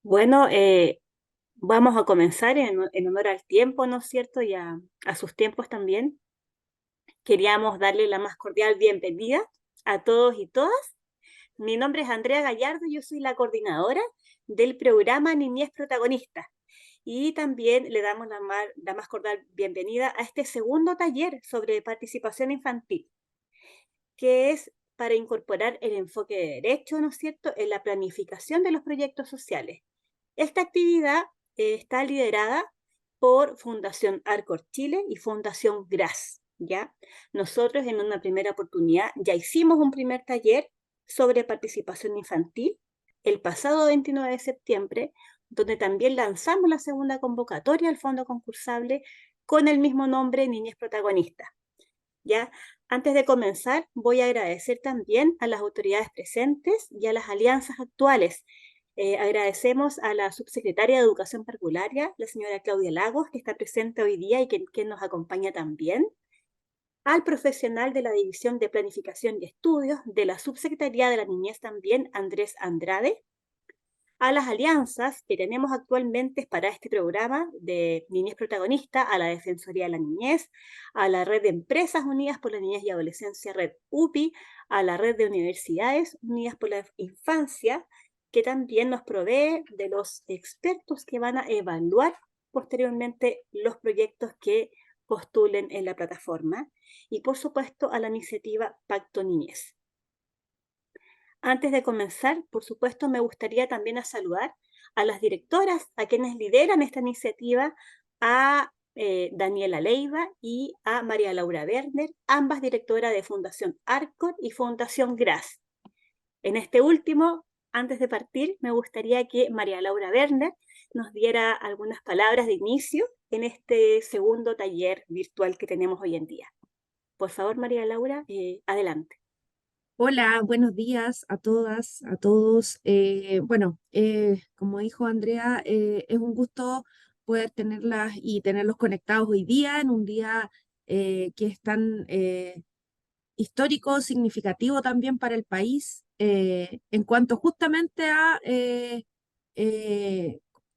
Bueno, vamos a comenzar en honor al tiempo, ¿no es cierto? Y a sus tiempos también. Queríamos darle la más cordial bienvenida a todos y todas. Mi nombre es Andrea Gallardo, yo soy la coordinadora del programa Niñez Protagonista. Y también le damos la más cordial bienvenida a este segundo taller sobre participación infantil, que es para incorporar el enfoque de derecho, ¿no es cierto?, en la planificación de los proyectos sociales. Esta actividad está liderada por Fundación Arcor Chile y Fundación GRAS, ¿ya? Nosotros en una primera oportunidad ya hicimos un primer taller sobre participación infantil el pasado 29 de septiembre, donde también lanzamos la segunda convocatoria al fondo concursable con el mismo nombre, Niñez Protagonista. ¿Ya? Antes de comenzar, voy a agradecer también a las autoridades presentes y a las alianzas actuales. Agradecemos a la subsecretaria de Educación Parvularia, la señora Claudia Lagos, que está presente hoy día y que nos acompaña también, al profesional de la División de Planificación y Estudios de la Subsecretaría de la Niñez también, Andrés Andrade, a las alianzas que tenemos actualmente para este programa de Niñez Protagonista, a la Defensoría de la Niñez, a la Red de Empresas Unidas por la Niñez y Adolescencia, Red UPI, a la Red de Universidades Unidas por la Infancia, que también nos provee de los expertos que van a evaluar posteriormente los proyectos que postulen en la plataforma, y por supuesto a la iniciativa Pacto Niñez. Antes de comenzar, por supuesto, me gustaría también saludar a las directoras, a quienes lideran esta iniciativa, a Daniela Leiva y a María Laura Werner, ambas directoras de Fundación Arcor y Fundación GRAS. En este último, antes de partir, me gustaría que María Laura Werner nos diera algunas palabras de inicio en este segundo taller virtual que tenemos hoy en día. Por favor, María Laura, adelante. Hola, buenos días a todas, a todos. Como dijo Andrea, es un gusto poder tenerlas y tenerlos conectados hoy día, en un día que es tan histórico, significativo también para el país, en cuanto justamente a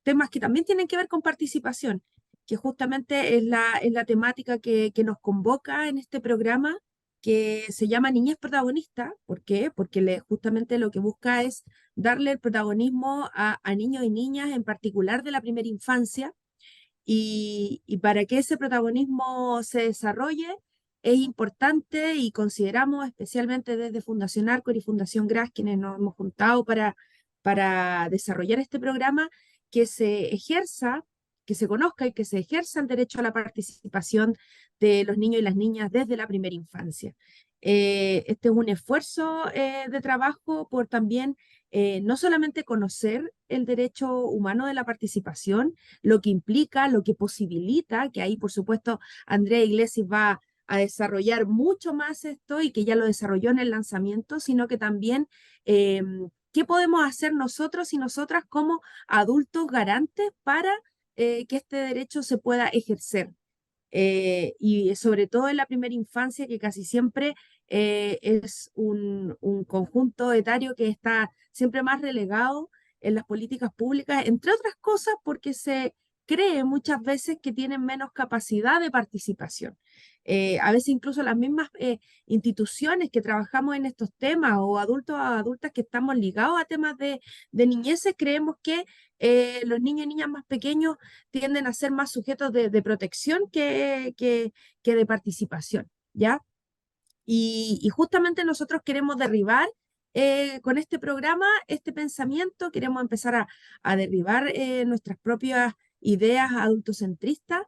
temas que también tienen que ver con participación, que justamente es la temática que nos convoca en este programa que se llama Niñez Protagonista. ¿Por qué? Porque justamente lo que busca es darle el protagonismo a niños y niñas, en particular de la primera infancia, y para que ese protagonismo se desarrolle es importante, y consideramos especialmente desde Fundación Arcor y Fundación GRAS, quienes nos hemos juntado para desarrollar este programa, que se ejerza, que se conozca y que se ejerza el derecho a la participación de los niños y las niñas desde la primera infancia. Este es un esfuerzo de trabajo por también no solamente conocer el derecho humano de la participación, lo que implica, lo que posibilita, que ahí por supuesto Andrea Iglesias va a desarrollar mucho más esto y que ya lo desarrolló en el lanzamiento, sino que también eh, qué podemos hacer nosotros y nosotras como adultos garantes para que este derecho se pueda ejercer. Y sobre todo en la primera infancia, que casi siempre es un conjunto etario que está siempre más relegado en las políticas públicas, entre otras cosas porque se cree muchas veces que tienen menos capacidad de participación. A veces incluso las mismas instituciones que trabajamos en estos temas, o adultos o adultas que estamos ligados a temas de niñeces, creemos que los niños y niñas más pequeños tienden a ser más sujetos de protección que de participación, ¿ya? Y justamente nosotros queremos derribar con este programa este pensamiento. Queremos empezar a derribar nuestras propias ideas adultocentristas,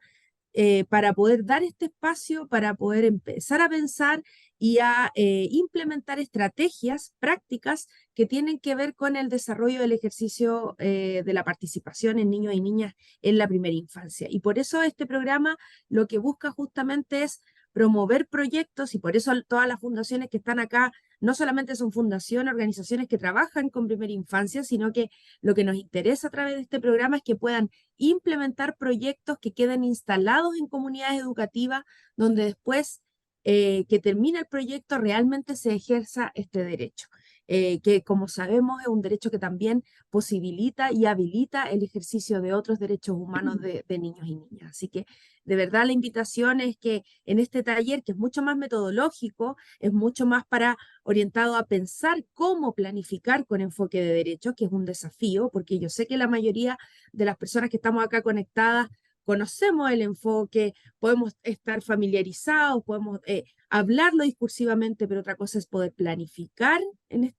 para poder dar este espacio, para poder empezar a pensar y a implementar estrategias prácticas que tienen que ver con el desarrollo del ejercicio de la participación en niños y niñas en la primera infancia. Y por eso este programa lo que busca justamente es promover proyectos, y por eso todas las fundaciones que están acá no solamente son fundaciones, organizaciones que trabajan con primera infancia, sino que lo que nos interesa a través de este programa es que puedan implementar proyectos que queden instalados en comunidades educativas, donde después que termine el proyecto realmente se ejerza este derecho. que como sabemos es un derecho que también posibilita y habilita el ejercicio de otros derechos humanos de niños y niñas. Así que de verdad la invitación es que en este taller, que es mucho más metodológico, es mucho más para orientado a pensar cómo planificar con enfoque de derechos, que es un desafío, porque yo sé que la mayoría de las personas que estamos acá conectadas conocemos el enfoque, podemos estar familiarizados, podemos hablarlo discursivamente, pero otra cosa es poder planificar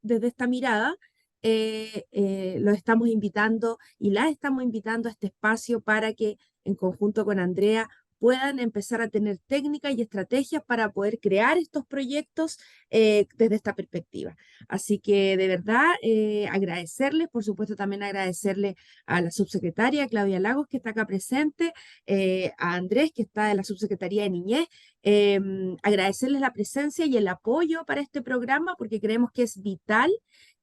desde esta mirada. Los estamos invitando y las estamos invitando a este espacio para que en conjunto con Andrea puedan empezar a tener técnicas y estrategias para poder crear estos proyectos desde esta perspectiva. Así que de verdad agradecerles, por supuesto también agradecerle a la subsecretaria Claudia Lagos que está acá presente, a Andrés que está de la subsecretaría de Niñez, agradecerles la presencia y el apoyo para este programa porque creemos que es vital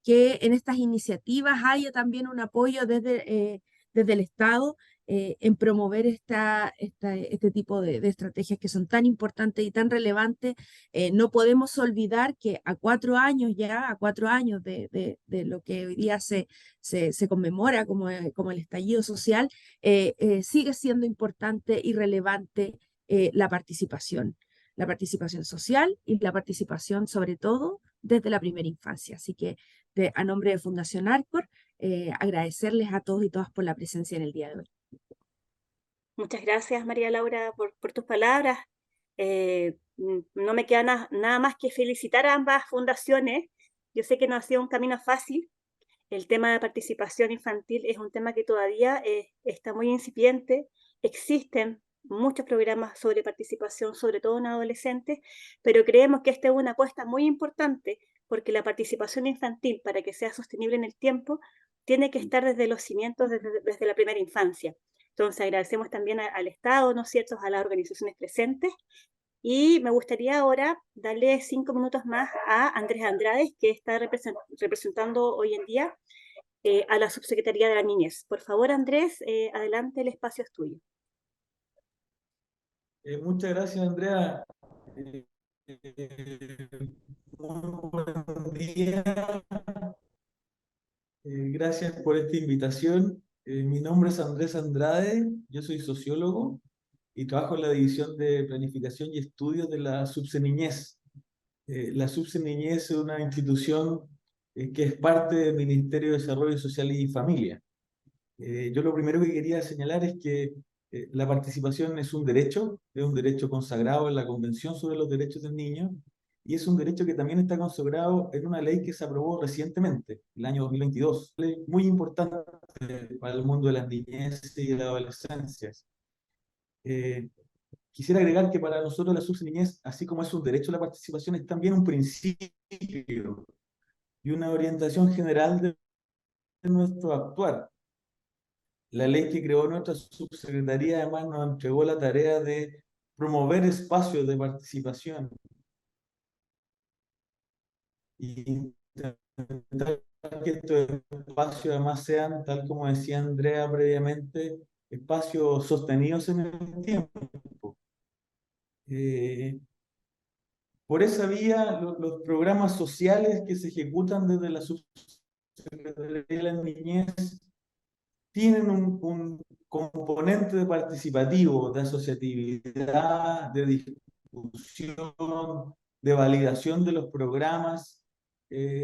que en estas iniciativas haya también un apoyo desde el Estado en promover este tipo de estrategias que son tan importantes y tan relevantes. No podemos olvidar que a 4 años ya, a 4 años de lo que hoy día se conmemora como el estallido social, sigue siendo importante y relevante la participación social y la participación sobre todo desde la primera infancia. Así que a nombre de Fundación Arcor, agradecerles a todos y todas por la presencia en el día de hoy. Muchas gracias, María Laura, por tus palabras. No me queda nada más que felicitar a ambas fundaciones. Yo sé que no ha sido un camino fácil. El tema de participación infantil es un tema que todavía está muy incipiente. Existen muchos programas sobre participación, sobre todo en adolescentes, pero creemos que esta es una apuesta muy importante porque la participación infantil, para que sea sostenible en el tiempo, tiene que estar desde los cimientos, desde la primera infancia. Entonces agradecemos también al Estado, ¿no es cierto?, a las organizaciones presentes. Y me gustaría ahora darle 5 minutos más a Andrés Andrade, que está representando hoy en día a la Subsecretaría de la Niñez. Por favor, Andrés, adelante, el espacio es tuyo. Muchas gracias, Andrea. Eh, Muy buen día. Gracias por esta invitación. Mi nombre es Andrés Andrade, yo soy sociólogo y trabajo en la División de Planificación y Estudios de la Subseniñez. La Subseniñez es una institución que es parte del Ministerio de Desarrollo Social y Familia. Yo lo primero que quería señalar es que la participación es un derecho consagrado en la Convención sobre los Derechos del Niño y es un derecho que también está consagrado en una ley que se aprobó recientemente, el año 2022. Ley muy importante para el mundo de las niñeces y de la adolescencia. Eh, Quisiera agregar que para nosotros la subniñez, así como es un derecho a la participación, es también un principio y una orientación general de nuestro actuar. La ley que creó nuestra subsecretaría además nos entregó la tarea de promover espacios de participación y intentar que estos espacios además sean, tal como decía Andrea previamente, espacios sostenidos en el tiempo. Por esa vía, los programas sociales que se ejecutan desde la subsecretaría de la niñez tienen un componente de participativo, de asociatividad, de discusión, de validación de los programas,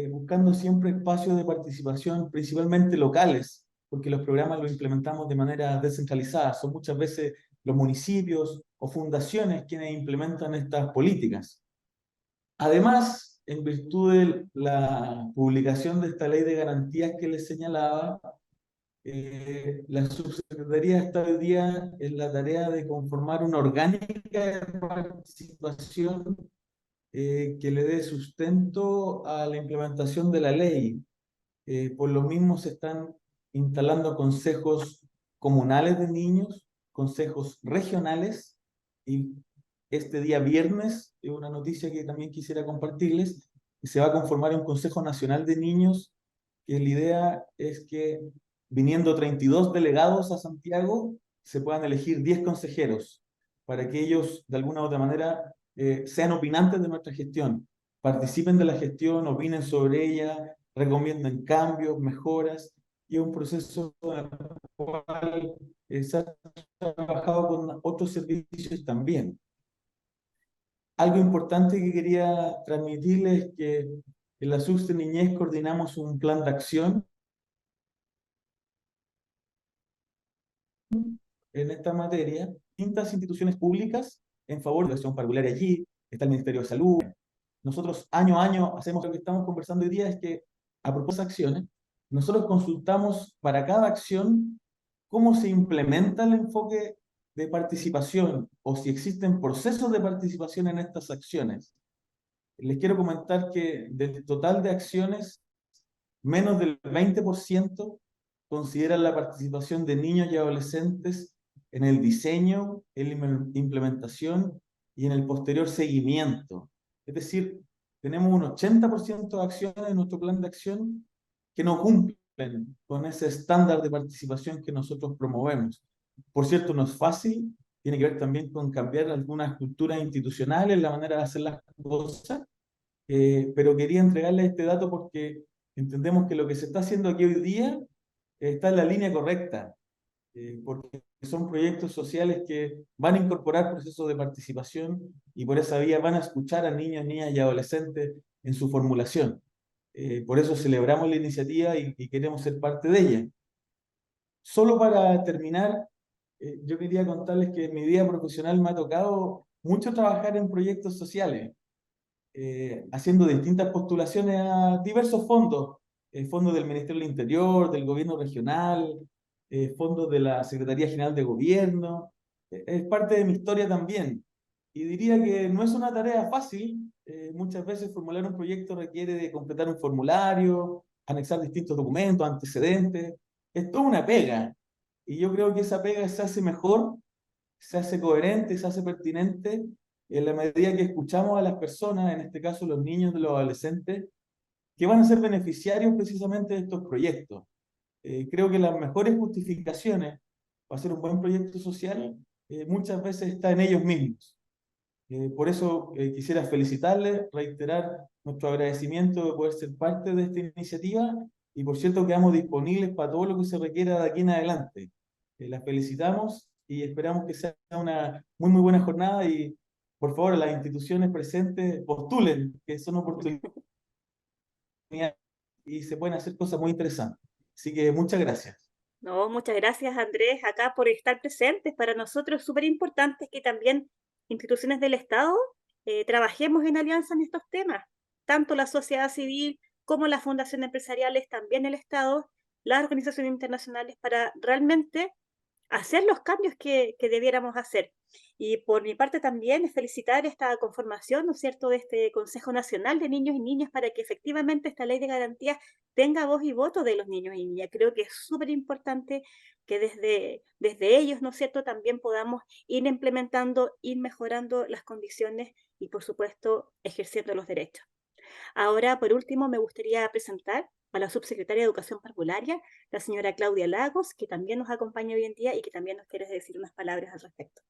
buscando siempre espacios de participación, principalmente locales, porque los programas los implementamos de manera descentralizada. Son muchas veces los municipios o fundaciones quienes implementan estas políticas. Además, en virtud de la publicación de esta ley de garantías que les señalaba, la subsecretaría está hoy día en la tarea de conformar una orgánica de participación que le dé sustento a la implementación de la ley. Por lo mismo se están instalando consejos comunales de niños, consejos regionales, y este día viernes, es una noticia que también quisiera compartirles, se va a conformar un Consejo Nacional de Niños, que la idea es que viniendo 32 delegados a Santiago, se puedan elegir 10 consejeros, para que ellos de alguna u otra manera sean opinantes de nuestra gestión. participen de la gestión, opinen sobre ella, recomienden cambios, mejoras, y es un proceso en el cual se ha trabajado con otros servicios también. Algo importante que quería transmitirles es que en la SUSTE Niñez coordinamos un plan de acción en esta materia, distintas instituciones públicas en favor de la educación parvularia allí, está el Ministerio de Salud. Nosotros año a año hacemos lo que estamos conversando hoy día, es que a propósito de acciones, nosotros consultamos para cada acción cómo se implementa el enfoque de participación o si existen procesos de participación en estas acciones. Les quiero comentar que del total de acciones, menos del 20% consideran la participación de niños y adolescentes en el diseño, en la implementación y en el posterior seguimiento. Es decir, tenemos un 80% de acciones en nuestro plan de acción que no cumplen con ese estándar de participación que nosotros promovemos. Por cierto, no es fácil, tiene que ver también con cambiar algunas culturas institucionales, la manera de hacer las cosas, pero quería entregarle este dato porque entendemos que lo que se está haciendo aquí hoy día está en la línea correcta, porque son proyectos sociales que van a incorporar procesos de participación y por esa vía van a escuchar a niños, niñas y adolescentes en su formulación. Por eso celebramos la iniciativa y queremos ser parte de ella. Solo para terminar, yo quería contarles que en mi vida profesional me ha tocado mucho trabajar en proyectos sociales, haciendo distintas postulaciones a diversos fondos, fondos del Ministerio del Interior, del Gobierno Regional, fondos de la Secretaría General de Gobierno. Es parte de mi historia también. Y diría que no es una tarea fácil. Muchas veces formular un proyecto requiere de completar un formulario, anexar distintos documentos, antecedentes. Es toda una pega. Y yo creo que esa pega se hace mejor, se hace coherente, se hace pertinente en la medida que escuchamos a las personas, en este caso los niños y los adolescentes, que van a ser beneficiarios precisamente de estos proyectos. Creo que las mejores justificaciones para hacer un buen proyecto social muchas veces están en ellos mismos. Por eso quisiera felicitarles, reiterar nuestro agradecimiento de poder ser parte de esta iniciativa y por cierto quedamos disponibles para todo lo que se requiera de aquí en adelante. Las felicitamos y esperamos que sea una muy muy buena jornada y por favor las instituciones presentes postulen, que son oportunidades y se pueden hacer cosas muy interesantes. Así que muchas gracias. No, muchas gracias, Andrés, acá por estar presentes. Para nosotros es súper importante que también instituciones del Estado trabajemos en alianza en estos temas. Tanto la sociedad civil como las fundaciones empresariales, también el Estado, las organizaciones internacionales, para realmente hacer los cambios que debiéramos hacer. Y por mi parte también felicitar esta conformación, ¿no es cierto?, de este Consejo Nacional de Niños y Niñas para que efectivamente esta ley de garantías tenga voz y voto de los niños y niñas. Creo que es súper importante que desde ellos, ¿no es cierto?, también podamos ir implementando, ir mejorando las condiciones y, por supuesto, ejerciendo los derechos. Ahora, por último, me gustaría presentar a la subsecretaria de Educación Parvularia, la señora Claudia Lagos, que también nos acompaña hoy en día y que también nos quiere decir unas palabras al respecto.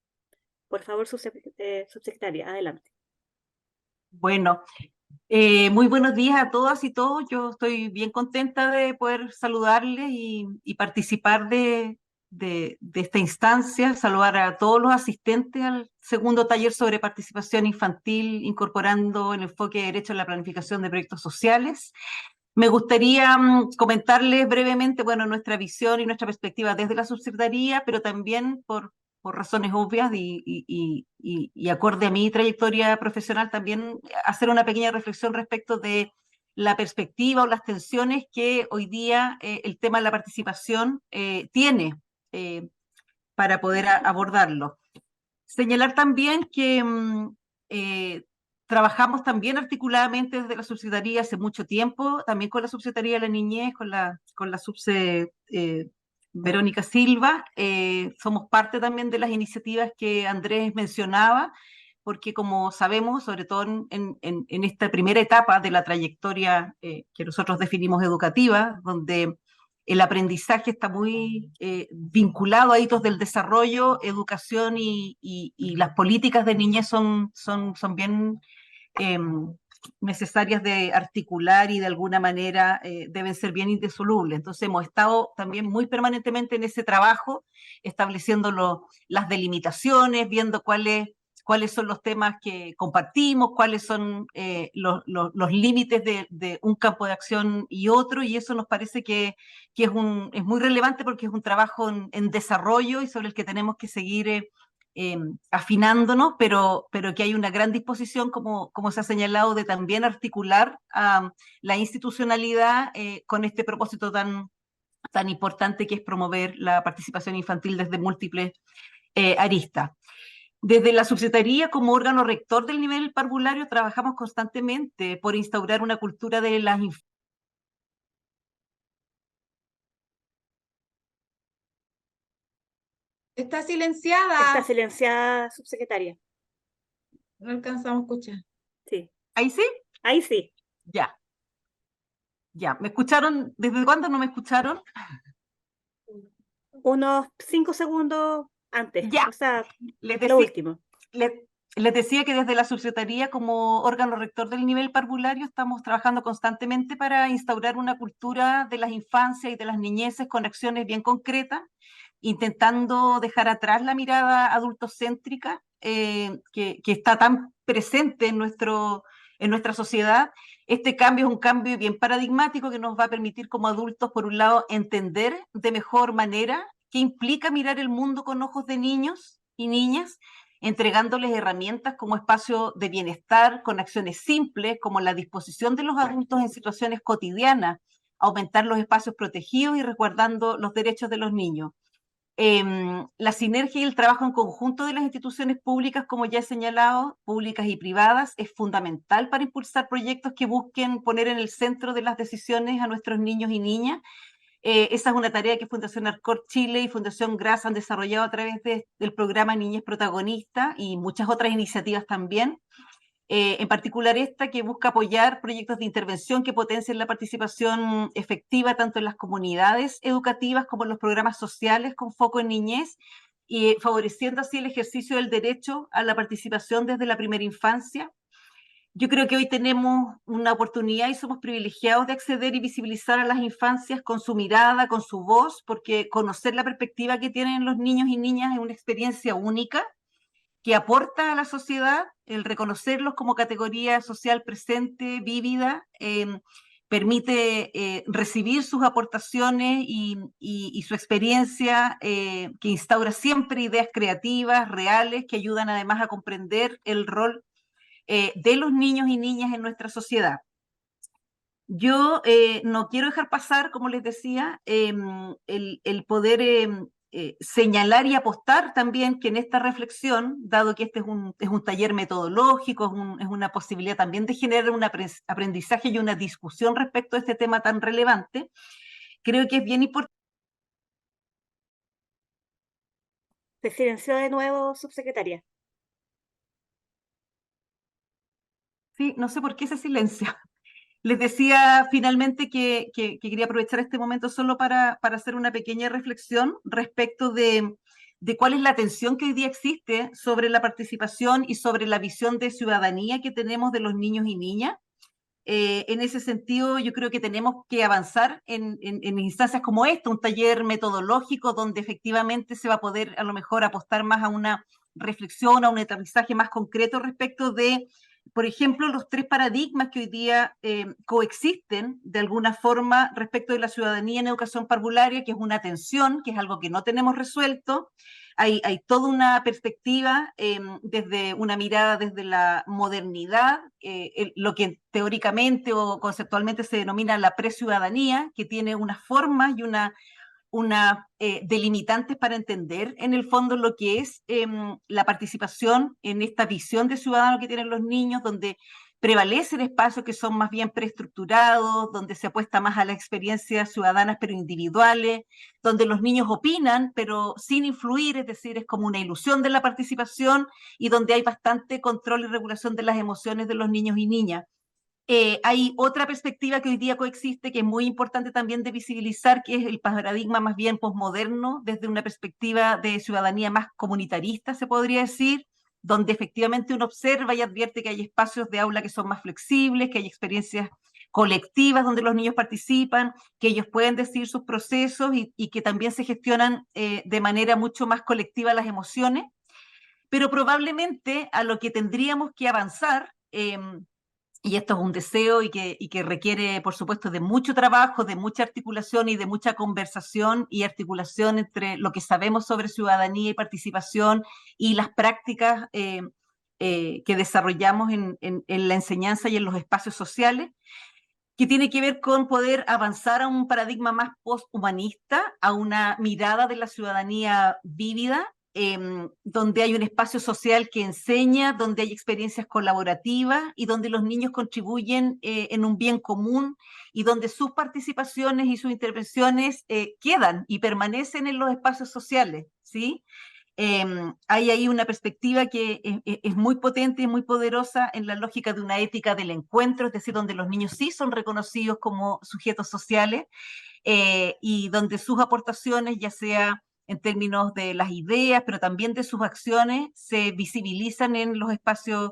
Por favor, subsecretaria, adelante. Bueno, muy buenos días a todas y todos. Yo estoy bien contenta de poder saludarles y participar de esta instancia, saludar a todos los asistentes al segundo taller sobre participación infantil, incorporando el enfoque de derecho a la planificación de proyectos sociales. Me gustaría comentarles brevemente, bueno, nuestra visión y nuestra perspectiva desde la subsecretaría, pero también por razones obvias y acorde a mi trayectoria profesional, también hacer una pequeña reflexión respecto de la perspectiva o las tensiones que hoy día el tema de la participación tiene para poder abordarlo. Señalar también que trabajamos también articuladamente desde la subsecretaría hace mucho tiempo, también con la subsecretaría de la niñez, con la subse Verónica Silva. Somos parte también de las iniciativas que Andrés mencionaba, porque como sabemos, sobre todo en esta primera etapa de la trayectoria que nosotros definimos educativa, donde el aprendizaje está muy vinculado a hitos del desarrollo, educación y las políticas de niñez son bien necesarias de articular y de alguna manera deben ser bien indisolubles. Entonces hemos estado también muy permanentemente en ese trabajo, estableciendo las delimitaciones, viendo cuáles son los temas que compartimos, cuáles son los límites de un campo de acción y otro, y eso nos parece que es muy relevante porque es un trabajo en desarrollo y sobre el que tenemos que seguir afinándonos, pero que hay una gran disposición, como se ha señalado, de también articular la institucionalidad con este propósito tan importante que es promover la participación infantil desde múltiples aristas. Desde la subsecretaría, como órgano rector del nivel parvulario, trabajamos constantemente por instaurar una cultura de las Está Está silenciada. silenciada, subsecretaria. No alcanzamos a escuchar. Sí, ¿Ahí sí? ahí sí. Ya. Ya. ¿Me escucharon? ¿Desde cuándo no me escucharon? Unos 5 segundos antes, Ya. o sea, Les lo decía, último. les decía que desde la subsecretaría, como órgano rector del nivel parvulario, estamos trabajando constantemente para instaurar una cultura de las infancias y de las niñeces con acciones bien concretas, intentando dejar atrás la mirada adultocéntrica que está tan presente en nuestra sociedad. Este cambio es un cambio bien paradigmático que nos va a permitir como adultos, por un lado, entender de mejor manera qué implica mirar el mundo con ojos de niños y niñas, entregándoles herramientas como espacio de bienestar, con acciones simples, como la disposición de los adultos en situaciones cotidianas, aumentar los espacios protegidos y resguardando los derechos de los niños. La sinergia y el trabajo en conjunto de las instituciones públicas, como ya he señalado, públicas y privadas, es fundamental para impulsar proyectos que busquen poner en el centro de las decisiones a nuestros niños y niñas. Esa es una tarea que Fundación Arcor Chile y Fundación GRAS han desarrollado a través del programa Niñez Protagonista y muchas otras iniciativas también. En particular esta que busca apoyar proyectos de intervención que potencien la participación efectiva tanto en las comunidades educativas como en los programas sociales con foco en niñez y favoreciendo así el ejercicio del derecho a la participación desde la primera infancia. Yo creo que hoy tenemos una oportunidad y somos privilegiados de acceder y visibilizar a las infancias con su mirada, con su voz, porque conocer la perspectiva que tienen los niños y niñas es una experiencia única que aporta a la sociedad, el reconocerlos como categoría social presente, vívida, permite recibir sus aportaciones y su experiencia, que instaura siempre ideas creativas, reales, que ayudan además a comprender el rol de los niños y niñas en nuestra sociedad. Yo no quiero dejar pasar, como les decía, el poder señalar y apostar también que en esta reflexión, dado que este es un taller metodológico, es una posibilidad también de generar un aprendizaje y una discusión respecto a este tema tan relevante, creo que es bien importante. Se silenció de nuevo, subsecretaria. Sí, no sé por qué ese silencio. Les decía finalmente que quería aprovechar este momento solo para hacer una pequeña reflexión respecto de cuál es la tensión que hoy día existe sobre la participación y sobre la visión de ciudadanía que tenemos de los niños y niñas. En ese sentido, yo creo que tenemos que avanzar en instancias como esta, un taller metodológico donde efectivamente se va a poder a lo mejor apostar más a una reflexión, a un aterrizaje más concreto respecto de, por ejemplo, los tres paradigmas que hoy día coexisten de alguna forma respecto de la ciudadanía en educación parvularia, que es una tensión, que es algo que no tenemos resuelto. Hay toda una perspectiva desde una mirada desde la modernidad, lo que teóricamente o conceptualmente se denomina la preciudadanía, que tiene unas formas y una delimitantes para entender en el fondo lo que es la participación en esta visión de ciudadano que tienen los niños, donde prevalecen espacios que son más bien preestructurados, donde se apuesta más a las experiencias ciudadanas pero individuales, donde los niños opinan pero sin influir, es decir, es como una ilusión de la participación y donde hay bastante control y regulación de las emociones de los niños y niñas. Hay otra perspectiva que hoy día coexiste, que es muy importante también de visibilizar, que es el paradigma más bien posmoderno, desde una perspectiva de ciudadanía más comunitarista, se podría decir, donde efectivamente uno observa y advierte que hay espacios de aula que son más flexibles, que hay experiencias colectivas donde los niños participan, que ellos pueden decidir sus procesos y que también se gestionan de manera mucho más colectiva las emociones, pero probablemente a lo que tendríamos que avanzar, y esto es un deseo y que requiere, por supuesto, de mucho trabajo, de mucha articulación y de mucha conversación y articulación entre lo que sabemos sobre ciudadanía y participación y las prácticas que desarrollamos en la enseñanza y en los espacios sociales, que tiene que ver con poder avanzar a un paradigma más posthumanista, a una mirada de la ciudadanía vívida, donde hay un espacio social que enseña, donde hay experiencias colaborativas y donde los niños contribuyen en un bien común y donde sus participaciones y sus intervenciones quedan y permanecen en los espacios sociales, ¿sí? Hay ahí una perspectiva que es muy potente y muy poderosa en la lógica de una ética del encuentro, es decir, donde los niños sí son reconocidos como sujetos sociales y donde sus aportaciones, ya sea en términos de las ideas, pero también de sus acciones, se visibilizan en los espacios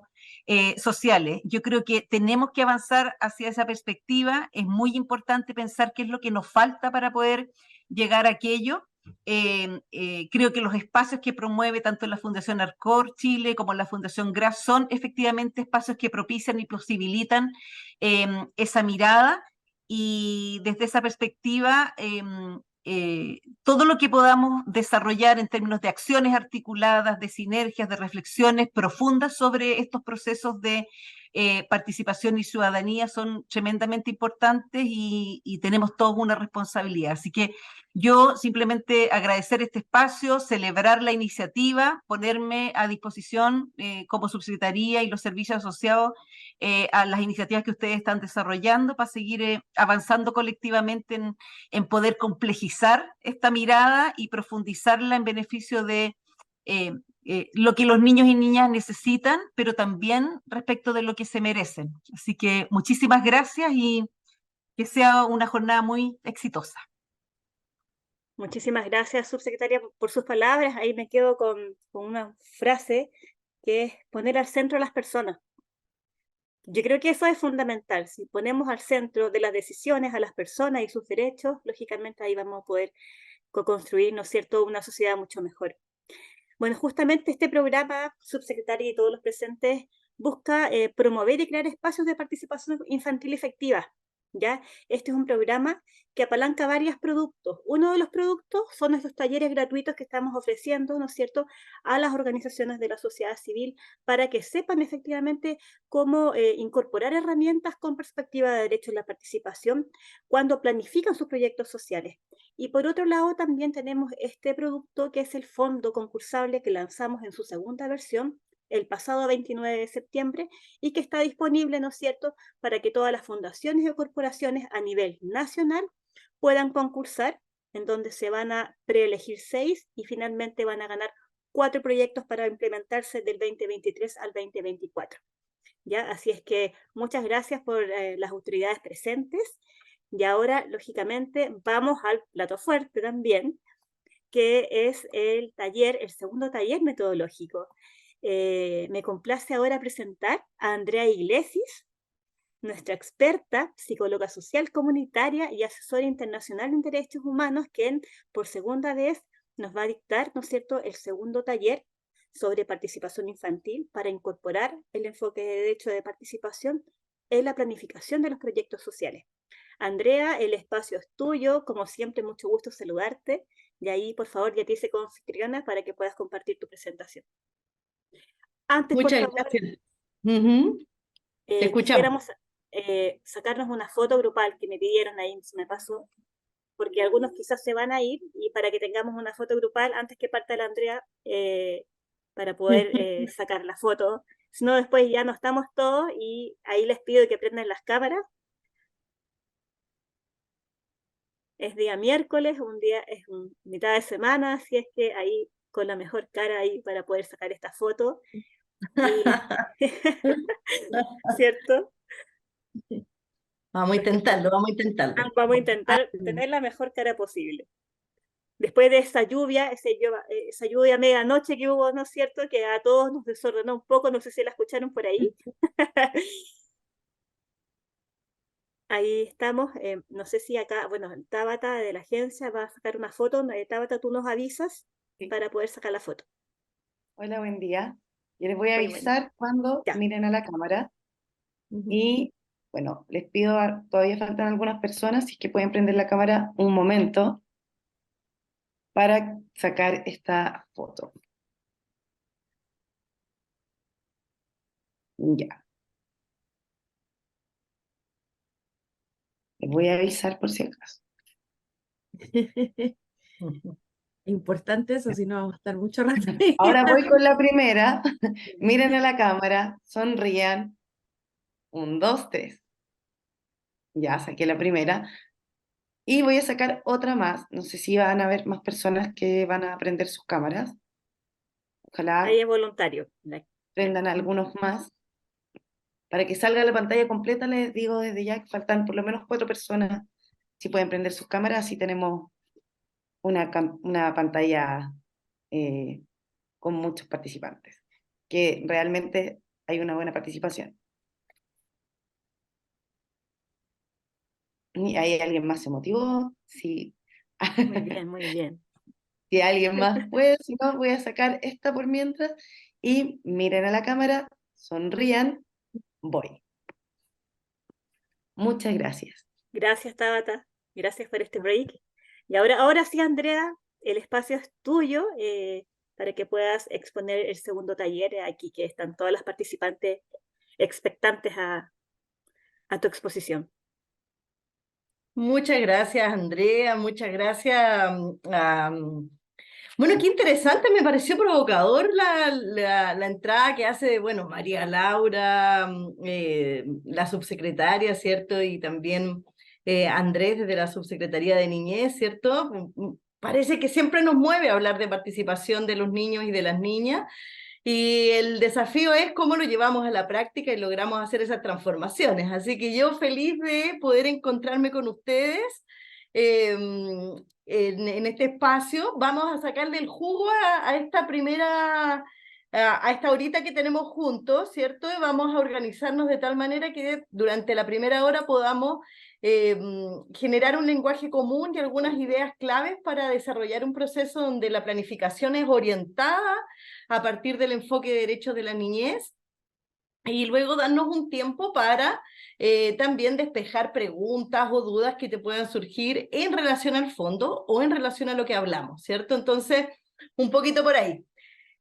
sociales. Yo creo que tenemos que avanzar hacia esa perspectiva. Es muy importante pensar qué es lo que nos falta para poder llegar a aquello. Creo que los espacios que promueve tanto la Fundación Arcor Chile como la Fundación GRAS son efectivamente espacios que propician y posibilitan esa mirada, y desde esa perspectiva todo lo que podamos desarrollar en términos de acciones articuladas, de sinergias, de reflexiones profundas sobre estos procesos de participación y ciudadanía son tremendamente importantes y tenemos todos una responsabilidad. Así que yo simplemente agradecer este espacio, celebrar la iniciativa, ponerme a disposición como subsecretaría y los servicios asociados a las iniciativas que ustedes están desarrollando para seguir avanzando colectivamente en poder complejizar esta mirada y profundizarla en beneficio de lo que los niños y niñas necesitan, pero también respecto de lo que se merecen. Así que muchísimas gracias y que sea una jornada muy exitosa. Muchísimas gracias, subsecretaria, por sus palabras. Ahí me quedo con una frase que es poner al centro a las personas. Yo creo que eso es fundamental. Si ponemos al centro de las decisiones a las personas y sus derechos, lógicamente ahí vamos a poder co-construir, ¿no es cierto?, una sociedad mucho mejor. Bueno, justamente este programa, subsecretaria y todos los presentes, busca promover y crear espacios de participación infantil efectiva, ¿ya? Este es un programa que apalanca varios productos. Uno de los productos son estos talleres gratuitos que estamos ofreciendo, ¿no es cierto?, a las organizaciones de la sociedad civil para que sepan efectivamente cómo incorporar herramientas con perspectiva de derecho a la participación cuando planifican sus proyectos sociales. Y por otro lado, también tenemos este producto que es el fondo concursable que lanzamos en su segunda versión el pasado 29 de septiembre y que está disponible, ¿no es cierto?, para que todas las fundaciones y corporaciones a nivel nacional puedan concursar, en donde se van a preelegir 6 y finalmente van a ganar 4 proyectos para implementarse del 2023 al 2024. ¿Ya? Así es que muchas gracias por las autoridades presentes. Y ahora, lógicamente, vamos al plato fuerte también, que es el taller, el segundo taller metodológico. Me complace ahora presentar a Andrea Iglesias, nuestra experta, psicóloga social comunitaria y asesora internacional en derechos humanos, quien por segunda vez nos va a dictar, ¿no es cierto?, el segundo taller sobre participación infantil para incorporar el enfoque de derecho de participación en la planificación de los proyectos sociales. Andrea, el espacio es tuyo, como siempre, mucho gusto saludarte, y ahí, por favor, ya te hice confitriona para que puedas compartir tu presentación. Antes, por Muchas favor, gracias. Te escuchamos. quisiéramos sacarnos una foto grupal que me pidieron ahí, se me pasó, porque algunos quizás se van a ir, y para que tengamos una foto grupal antes que parta la Andrea, para poder sacar la foto. Si no, después ya no estamos todos y ahí les pido que prendan las cámaras. Es día miércoles, es mitad de semana, así es que ahí con la mejor cara ahí para poder sacar esta foto. ¿Cierto? Vamos a intentarlo, vamos a intentarlo. Vamos a intentar tener la mejor cara posible. después de esa lluvia, esa lluvia medianoche que hubo, ¿no es cierto?, que a todos nos desordenó un poco, no sé si la escucharon por ahí. Ahí estamos, no sé si acá, bueno, Tabata de la agencia va a sacar una foto. Tabata, tú nos avisas Sí. para poder sacar la foto. Hola, buen día. Yo les voy a Muy bueno. avisar cuando Ya. miren a la cámara y, bueno, les pido, todavía faltan algunas personas, si es que pueden prender la cámara un momento para sacar esta foto. Ya. Les voy a avisar por si acaso. Importante eso, si no vamos a estar mucho rato. Ahora voy con la primera. Miren a la cámara, sonrían. 1, 2, 3. Ya saqué la primera. Y voy a sacar otra más. No sé si van a haber más personas que van a prender sus cámaras. Ojalá Ahí es voluntario. prendan algunos más. Para que salga la pantalla completa, les digo desde ya que faltan por lo menos 4 personas. Si pueden prender sus cámaras, así tenemos una pantalla con muchos participantes. Que realmente hay una buena participación. ¿Y hay alguien más se motivó? Sí. Muy bien, muy bien. Si alguien más puede, si no, voy a sacar esta por mientras. Y miren a la cámara, sonrían, voy. Muchas gracias. Gracias, Tabata. Gracias por este break. Y ahora sí, Andrea, el espacio es tuyo para que puedas exponer el segundo taller aquí, que están todas las participantes expectantes a tu exposición. Muchas gracias, Andrea. Muchas gracias. Bueno, qué interesante, me pareció provocador la entrada que hace, bueno, María Laura, la subsecretaria, ¿cierto? Y también Andrés desde la Subsecretaría de Niñez, ¿cierto? Parece que siempre nos mueve hablar de participación de los niños y de las niñas. Y el desafío es cómo lo llevamos a la práctica y logramos hacer esas transformaciones. Así que yo feliz de poder encontrarme con ustedes en este espacio. Vamos a sacarle el jugo a esta primera, a esta horita que tenemos juntos, ¿cierto? Y vamos a organizarnos de tal manera que durante la primera hora podamos generar un lenguaje común y algunas ideas claves para desarrollar un proceso donde la planificación es orientada a partir del enfoque de derechos de la niñez, y luego darnos un tiempo para también despejar preguntas o dudas que te puedan surgir en relación al fondo o en relación a lo que hablamos, ¿cierto? Entonces, un poquito por ahí.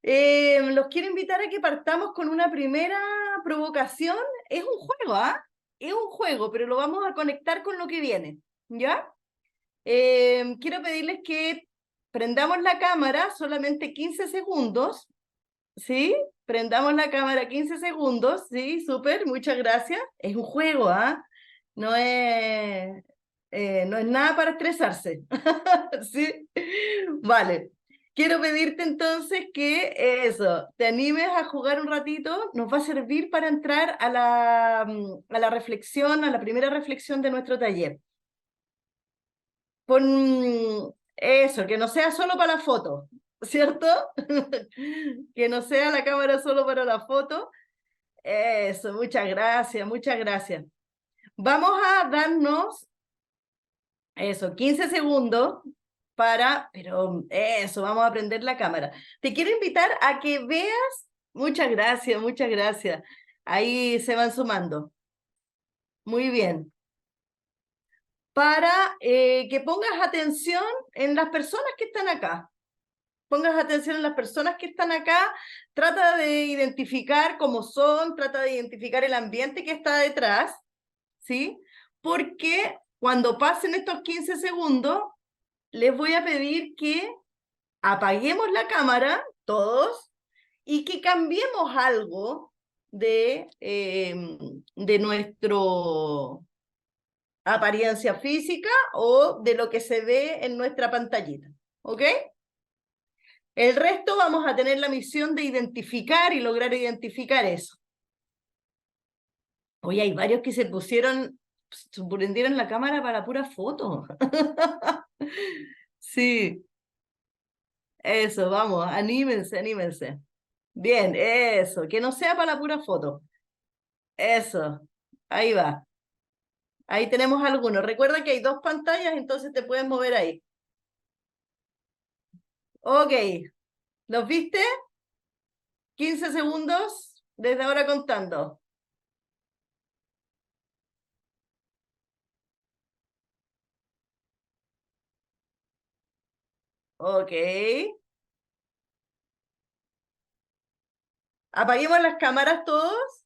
Los quiero invitar a que partamos con una primera provocación. Es un juego, ¿ah? Es un juego, pero lo vamos a conectar con lo que viene, ¿ya? Quiero pedirles que prendamos la cámara solamente 15 segundos, ¿sí? Prendamos la cámara 15 segundos, ¿sí? Súper, muchas gracias. Es un juego, ¿ah? No es nada para estresarse, ¿sí? Vale. Quiero pedirte entonces que eso, te animes a jugar un ratito, nos va a servir para entrar a la reflexión, a la primera reflexión de nuestro taller. Pon eso, que no sea solo para la foto, ¿cierto? Que no sea la cámara solo para la foto. Eso, muchas gracias, muchas gracias. Vamos a darnos, eso, 15 segundos pero eso, vamos a prender la cámara. Te quiero invitar a que veas, muchas gracias, muchas gracias. Ahí se van sumando. Muy bien. Para que pongas atención en las personas que están acá. Pongas atención en las personas que están acá, trata de identificar cómo son, trata de identificar el ambiente que está detrás, ¿sí? Porque cuando pasen estos 15 segundos, les voy a pedir que apaguemos la cámara, todos, y que cambiemos algo de nuestro apariencia física o de lo que se ve en nuestra pantallita, ¿ok? El resto vamos a tener la misión de identificar y lograr identificar eso. Oye, hay varios que se prendieron la cámara para pura foto. Sí. Eso, vamos, anímense, anímense. Bien, eso, que no sea para la pura foto. Eso, ahí va. Ahí tenemos algunos. Recuerda que hay dos pantallas, entonces te puedes mover ahí. Ok, ¿los viste? 15 segundos desde ahora contando. Ok. Apaguemos las cámaras todos,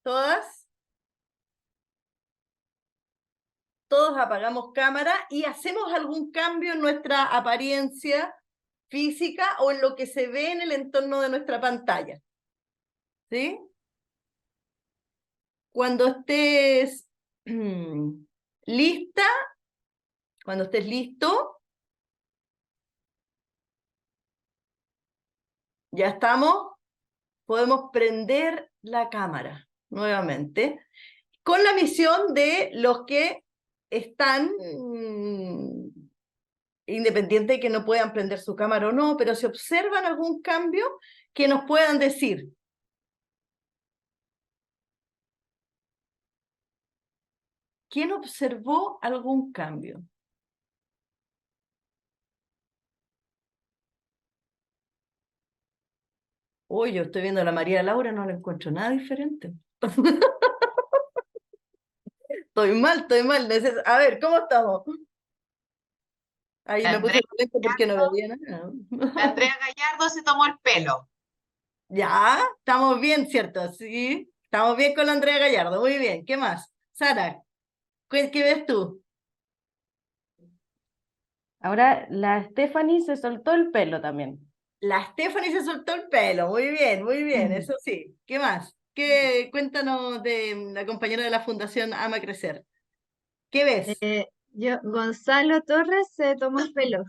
todas. Todos apagamos cámara y hacemos algún cambio en nuestra apariencia física o en lo que se ve en el entorno de nuestra pantalla. ¿Sí? Cuando estés lista, cuando estés listo, ya estamos, podemos prender la cámara nuevamente, con la misión de los que están, independiente de que no puedan prender su cámara o no, pero si observan algún cambio, que nos puedan decir. ¿Quién observó algún cambio? Uy, yo estoy viendo a la María Laura, no la encuentro nada diferente. Estoy mal, estoy mal. A ver, ¿cómo estamos? Ahí me puse Andrea, el lente porque no veía nada. Andrea Gallardo se tomó el pelo. Ya, estamos bien, ¿cierto? Sí, estamos bien con la Andrea Gallardo. Muy bien, ¿qué más? Sara, ¿qué ves tú? Ahora la Stephanie se soltó el pelo también. La Stephanie se soltó el pelo. Muy bien, eso sí. ¿Qué más? Cuéntanos de la compañera de la Fundación Ama Crecer. ¿Qué ves? Gonzalo Torres se tomó el pelo.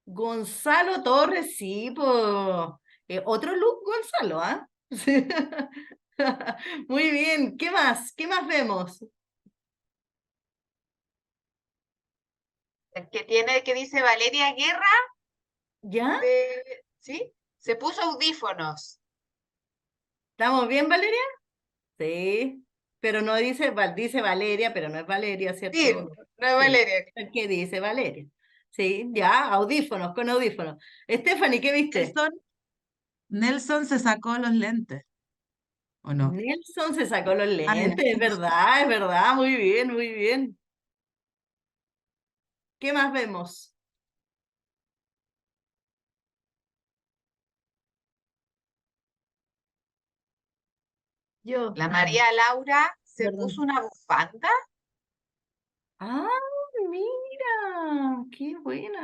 Gonzalo Torres, sí, pues. Otro look, Gonzalo, ¿ah? Sí. Muy bien, ¿qué más? ¿Qué más vemos? El que dice Valeria Guerra, ¿Ya? ¿sí? Se puso audífonos. ¿Estamos bien, Valeria? Sí, pero no dice, dice Valeria, pero no es Valeria, Sí, ¿cierto? no es Sí, Valeria. ¿qué dice Valeria? Sí, ya, audífonos, con audífonos. Stephanie, ¿qué viste? Nelson se sacó los lentes, ¿o no? Nelson se sacó los Ah, ya. lentes, es verdad, muy bien, muy bien. ¿Qué más vemos? Yo. La María Laura se Perdón. puso una bufanda. Ah, mira, qué buena,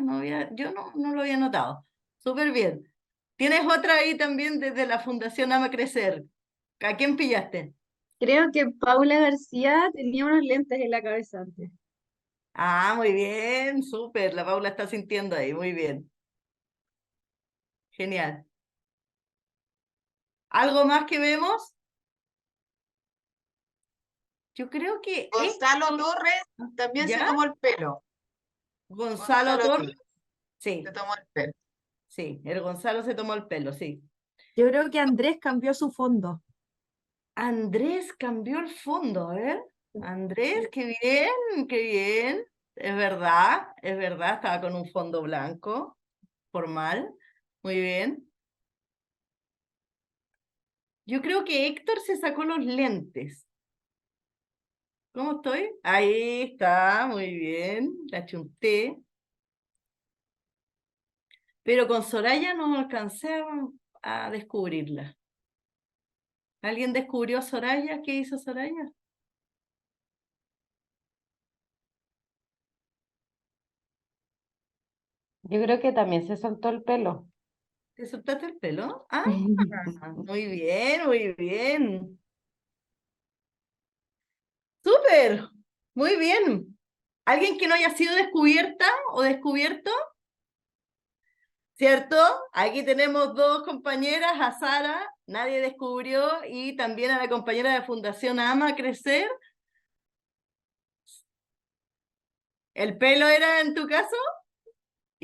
yo no lo había notado. Súper bien. ¿Tienes otra ahí también desde la Fundación Ama Crecer? ¿A quién pillaste? Creo que Paula García tenía unos lentes en la cabeza antes. Ah, muy bien, súper. La Paula está sintiendo ahí, muy bien. Genial. ¿Algo más que vemos? Yo creo que Gonzalo Torres también se ¿ya? tomó el pelo. Gonzalo Torres. Sí, se tomó el pelo. sí, el Gonzalo se tomó el pelo, sí. Yo creo que Andrés cambió su fondo. Andrés cambió el fondo, a ver. Andrés, qué bien, qué bien. Es verdad, estaba con un fondo blanco, formal. Muy bien. Yo creo que Héctor se sacó los lentes. ¿Cómo estoy? Ahí está, muy bien, la chunté. Pero con Soraya no alcancé a descubrirla. ¿Alguien descubrió a Soraya? ¿Qué hizo Soraya? Yo creo que también se soltó el pelo. ¿Te soltaste el pelo? Ah, muy bien, muy bien. Súper, muy bien. ¿Alguien que no haya sido descubierta o descubierto? ¿Cierto? Aquí tenemos dos compañeras, a Sara, nadie descubrió, y también a la compañera de Fundación Ama Crecer. ¿El pelo era en tu caso?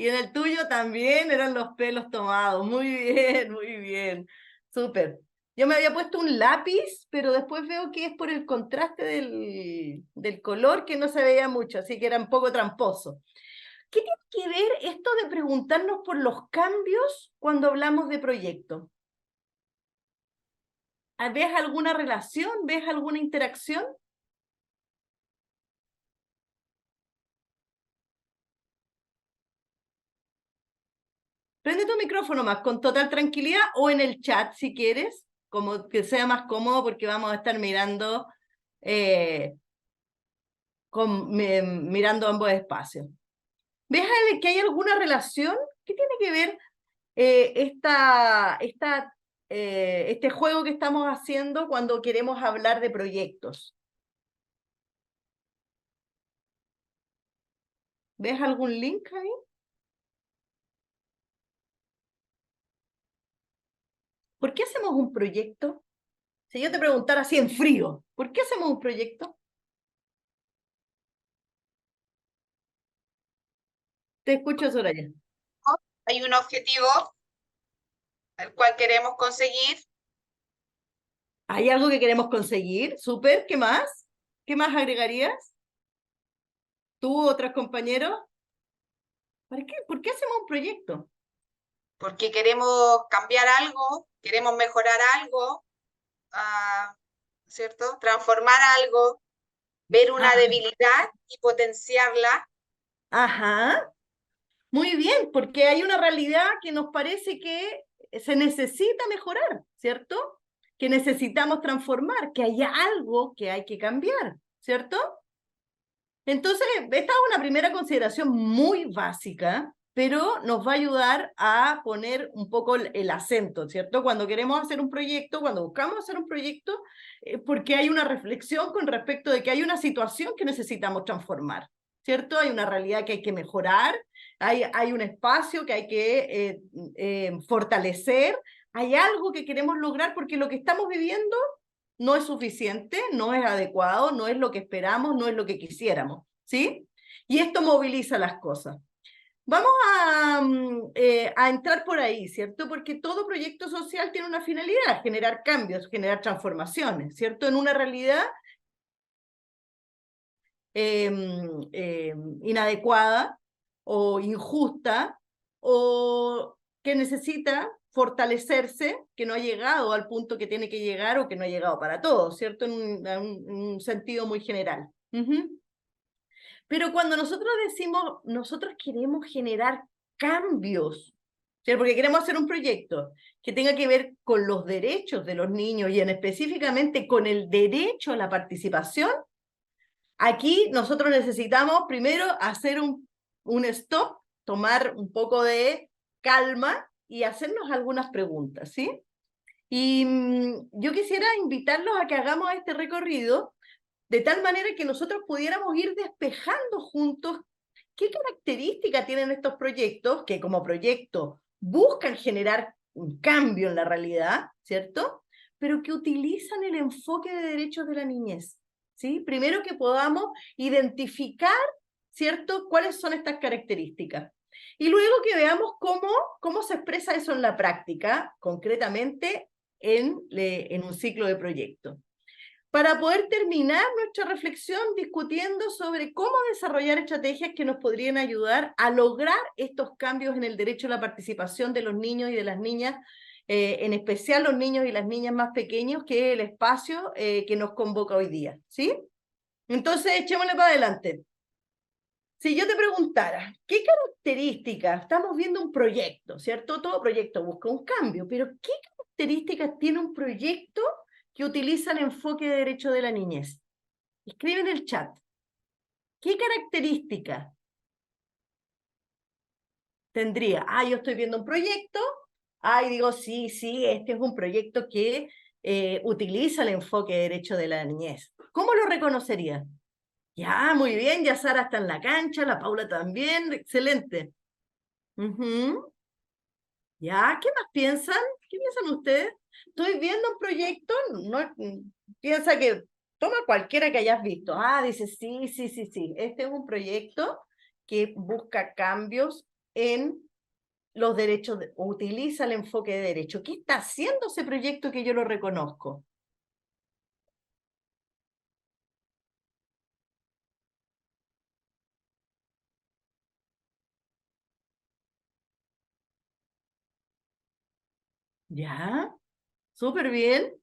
Y en el tuyo también eran los pelos tomados. Muy bien, muy bien. Súper. Yo me había puesto un lápiz, pero después veo que es por el contraste del color que no se veía mucho, así que era un poco tramposo. ¿Qué tiene que ver esto de preguntarnos por los cambios cuando hablamos de proyectos? ¿Ves alguna relación? ¿Ves alguna interacción? Prende tu micrófono más con total tranquilidad o en el chat si quieres, como que sea más cómodo porque vamos a estar mirando, mirando ambos espacios. ¿Ves que hay alguna relación? ¿Qué tiene que ver este juego que estamos haciendo cuando queremos hablar de proyectos? ¿Ves algún link ahí? ¿Por qué hacemos un proyecto? Si yo te preguntara así en frío, ¿por qué hacemos un proyecto? Te escucho, Soraya. Hay un objetivo al cual queremos conseguir. ¿Hay algo que queremos conseguir? Súper, ¿qué más? ¿Qué más agregarías? ¿Tú, otros compañeros? ¿Por qué hacemos un proyecto? Porque queremos cambiar algo, queremos mejorar algo, ¿cierto? Transformar algo, ver una debilidad y potenciarla. Ajá, muy bien, porque hay una realidad que nos parece que se necesita mejorar, ¿cierto? Que necesitamos transformar, que hay algo que hay que cambiar, ¿cierto? Entonces, esta es una primera consideración muy básica, pero nos va a ayudar a poner un poco el acento, ¿cierto? Cuando queremos hacer un proyecto, cuando buscamos hacer un proyecto, porque hay una reflexión con respecto de que hay una situación que necesitamos transformar, ¿cierto? Hay una realidad que hay que mejorar, hay un espacio que hay que fortalecer, hay algo que queremos lograr porque lo que estamos viviendo no es suficiente, no es adecuado, no es lo que esperamos, no es lo que quisiéramos, ¿sí? Y esto moviliza las cosas. Vamos a entrar por ahí, ¿cierto? Porque todo proyecto social tiene una finalidad, generar cambios, generar transformaciones, ¿cierto? En una realidad inadecuada o injusta o que necesita fortalecerse, que no ha llegado al punto que tiene que llegar o que no ha llegado para todos, ¿cierto? En un sentido muy general. Pero cuando nosotros decimos, nosotros queremos generar cambios, ¿cierto? Porque queremos hacer un proyecto que tenga que ver con los derechos de los niños y en específicamente con el derecho a la participación, aquí nosotros necesitamos primero hacer un stop, tomar un poco de calma y hacernos algunas preguntas, ¿sí? Y yo quisiera invitarlos a que hagamos este recorrido de tal manera que nosotros pudiéramos ir despejando juntos qué características tienen estos proyectos que como proyecto buscan generar un cambio en la realidad, ¿cierto? Pero que utilizan el enfoque de derechos de la niñez. ¿Sí? Primero que podamos identificar, ¿cierto?, cuáles son estas características. Y luego que veamos cómo se expresa eso en la práctica, concretamente en un ciclo de proyecto. Para poder terminar nuestra reflexión discutiendo sobre cómo desarrollar estrategias que nos podrían ayudar a lograr estos cambios en el derecho a la participación de los niños y de las niñas, en especial los niños y las niñas más pequeños, que es el espacio que nos convoca hoy día, ¿sí? Entonces, echémosle para adelante. Si yo te preguntara, ¿qué características? Estamos viendo un proyecto, ¿cierto? Todo proyecto busca un cambio, pero ¿qué características tiene un proyecto que utiliza el enfoque de derecho de la niñez? Escribe en el chat. ¿Qué características tendría? Yo estoy viendo un proyecto. Y digo, sí, este es un proyecto que utiliza el enfoque de derecho de la niñez. ¿Cómo lo reconocería? Ya, muy bien, ya Sara está en la cancha, la Paula también, excelente. Ya, ¿qué más piensan? ¿Qué piensan ustedes? Estoy viendo un proyecto, no, piensa que toma cualquiera que hayas visto. Dice, sí, este es un proyecto que busca cambios en los derechos, utiliza el enfoque de derecho. ¿Qué está haciendo ese proyecto que yo lo reconozco? ¿Ya? Súper bien.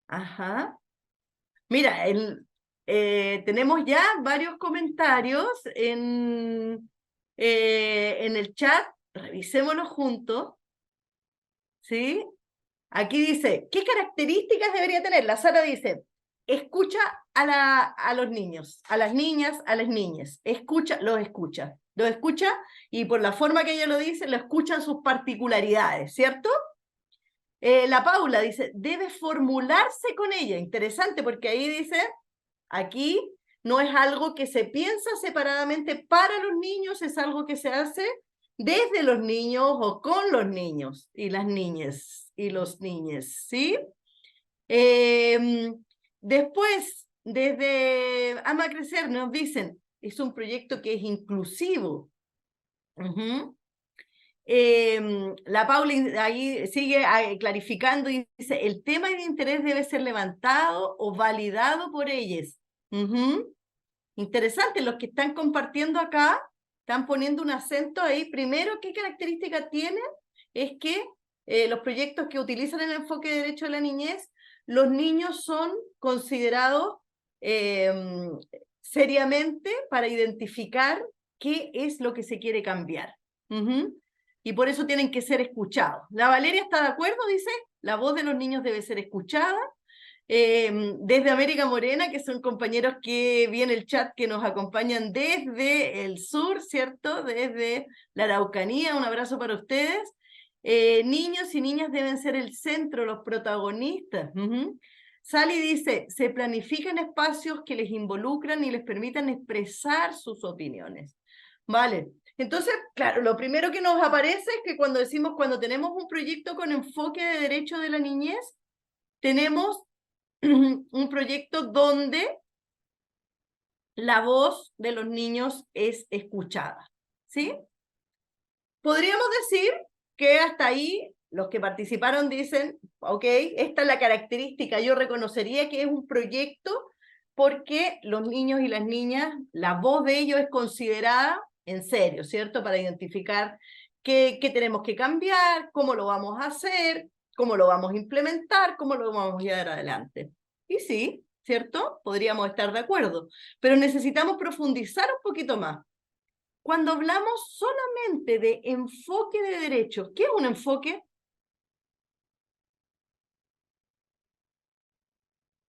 Ajá. Mira, tenemos ya varios comentarios en el chat. Revisémoslos juntos. ¿Sí? Aquí dice, ¿qué características debería tener? La Sara dice, escucha a los niños, a las niñas, a las niñas. Los escucha y por la forma que ella lo dice, lo escuchan sus particularidades, ¿cierto? La Paula dice, debe formularse con ella. Interesante porque ahí dice, aquí no es algo que se piensa separadamente para los niños, es algo que se hace desde los niños o con los niños y las niñas y los niñes, ¿sí? Después, desde Ama a Crecer nos dicen, es un proyecto que es inclusivo. La Paula ahí sigue clarificando y dice, el tema de interés debe ser levantado o validado por ellos. Interesante, los que están compartiendo acá están poniendo un acento ahí. Primero, ¿qué característica tienen? Es que los proyectos que utilizan el enfoque de derecho de la niñez, los niños son considerados seriamente para identificar qué es lo que se quiere cambiar. Y por eso tienen que ser escuchados. La Valeria está de acuerdo, dice, la voz de los niños debe ser escuchada. Desde América Morena, que son compañeros que vi en el chat que nos acompañan desde el sur, ¿cierto? Desde la Araucanía, un abrazo para ustedes. Niños y niñas deben ser el centro, los protagonistas. Sally dice, se planifican espacios que les involucran y les permitan expresar sus opiniones. Vale, entonces, claro, lo primero que nos aparece es que cuando tenemos un proyecto con enfoque de derecho de la niñez, tenemos un proyecto donde la voz de los niños es escuchada, ¿sí? Podríamos decir que hasta ahí los que participaron dicen, ok, esta es la característica, yo reconocería que es un proyecto porque los niños y las niñas, la voz de ellos es considerada en serio, ¿cierto? Para identificar qué tenemos que cambiar, cómo lo vamos a hacer, cómo lo vamos a implementar, cómo lo vamos a llevar adelante. Y sí, ¿cierto? Podríamos estar de acuerdo, pero necesitamos profundizar un poquito más. Cuando hablamos solamente de enfoque de derechos, ¿qué es un enfoque?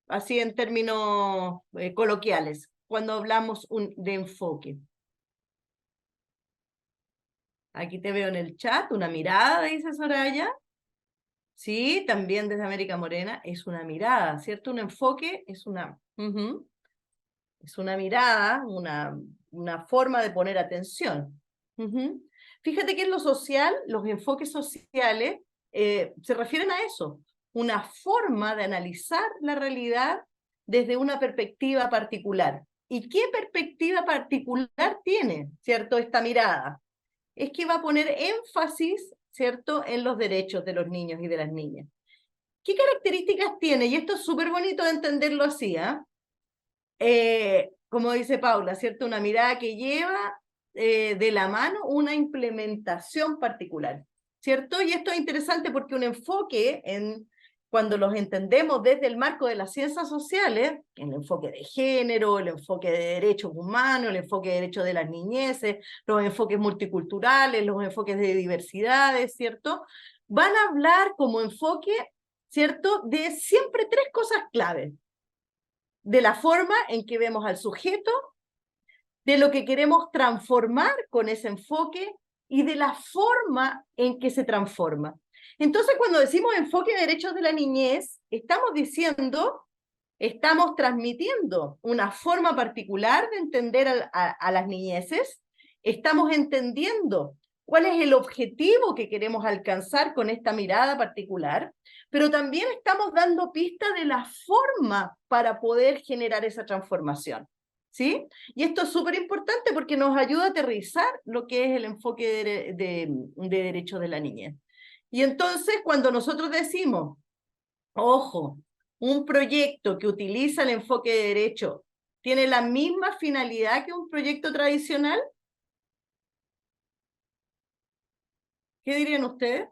Así en términos coloquiales, cuando hablamos de enfoque. Aquí te veo en el chat, una mirada, dice Soraya. Sí, también desde América Morena, es una mirada, ¿cierto? Un enfoque es es una mirada, una forma de poner atención. Fíjate que en lo social, los enfoques sociales se refieren a eso, una forma de analizar la realidad desde una perspectiva particular. ¿Y qué perspectiva particular tiene, cierto, esta mirada? Es que va a poner énfasis, ¿cierto?, en los derechos de los niños y de las niñas. ¿Qué características tiene? Y esto es súper bonito de entenderlo así, como dice Paula, ¿cierto? Una mirada que lleva de la mano una implementación particular, ¿cierto? Y esto es interesante porque un enfoque, cuando los entendemos desde el marco de las ciencias sociales, el enfoque de género, el enfoque de derechos humanos, el enfoque de derechos de las niñeces, los enfoques multiculturales, los enfoques de diversidades, ¿cierto? Van a hablar como enfoque, ¿cierto?, de siempre tres cosas claves. De la forma en que vemos al sujeto, de lo que queremos transformar con ese enfoque y de la forma en que se transforma. Entonces, cuando decimos enfoque de derechos de la niñez, estamos transmitiendo una forma particular de entender a las niñeces, estamos entendiendo cuál es el objetivo que queremos alcanzar con esta mirada particular, pero también estamos dando pista de la forma para poder generar esa transformación, ¿sí? Y esto es súper importante porque nos ayuda a aterrizar lo que es el enfoque de derechos de la niñez. Y entonces, cuando nosotros decimos, ojo, un proyecto que utiliza el enfoque de derecho tiene la misma finalidad que un proyecto tradicional, ¿qué dirían ustedes?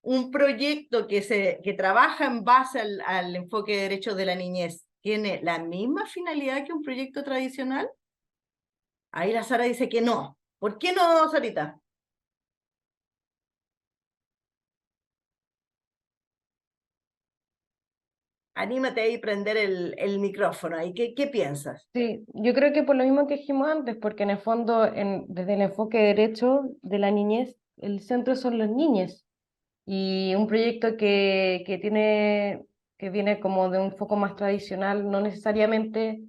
Un proyecto que trabaja en base al enfoque de derechos de la niñez, ¿tiene la misma finalidad que un proyecto tradicional? Ahí la Sara dice que no. ¿Por qué no, Sarita? Anímate ahí a prender el micrófono. Ahí. ¿Qué piensas? Sí, yo creo que por lo mismo que dijimos antes, porque en el fondo, desde el enfoque derecho de la niñez, el centro son los niños. Y un proyecto que viene como de un foco más tradicional, no necesariamente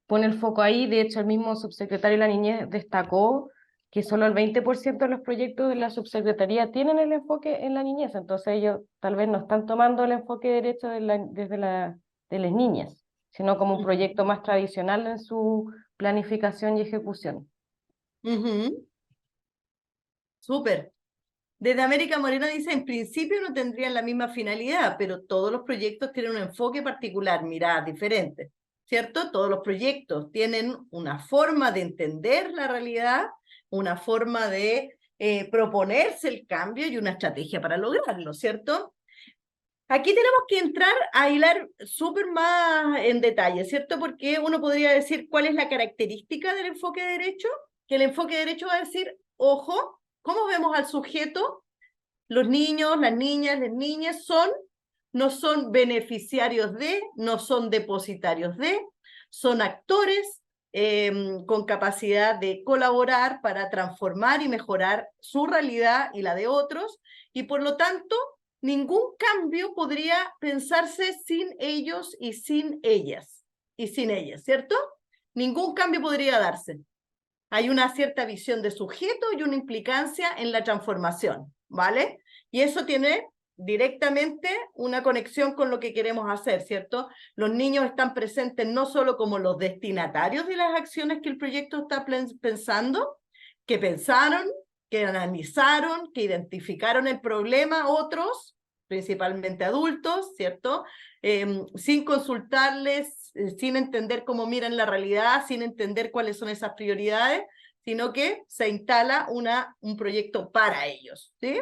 pone el foco ahí. De hecho, el mismo subsecretario de la niñez destacó que solo el 20% de los proyectos de la subsecretaría tienen el enfoque en la niñez. Entonces ellos tal vez no están tomando el enfoque derecho de las niñas, sino como un proyecto más tradicional en su planificación y ejecución. Súper. Desde América Moreno dice, en principio no tendrían la misma finalidad, pero todos los proyectos tienen un enfoque particular, miradas diferentes, ¿cierto? Todos los proyectos tienen una forma de entender la realidad, una forma de proponerse el cambio y una estrategia para lograrlo, ¿cierto? Aquí tenemos que entrar a hilar súper más en detalle, ¿cierto? Porque uno podría decir cuál es la característica del enfoque de derecho, que el enfoque de derecho va a decir, ojo, ¿cómo vemos al sujeto? Los niños, las niñas, las niñas no son beneficiarios de, no son depositarios de, son actores con capacidad de colaborar para transformar y mejorar su realidad y la de otros, y por lo tanto, ningún cambio podría pensarse sin ellos y sin ellas, ¿cierto? Ningún cambio podría darse. Hay una cierta visión de sujeto y una implicancia en la transformación, ¿vale? Y eso tiene directamente una conexión con lo que queremos hacer, ¿cierto? Los niños están presentes no solo como los destinatarios de las acciones que el proyecto está pensando, que pensaron, que analizaron, que identificaron el problema, otros, principalmente adultos, ¿cierto? Sin consultarles, sin entender cómo miran la realidad, sin entender cuáles son esas prioridades, sino que se instala un proyecto para ellos, ¿sí?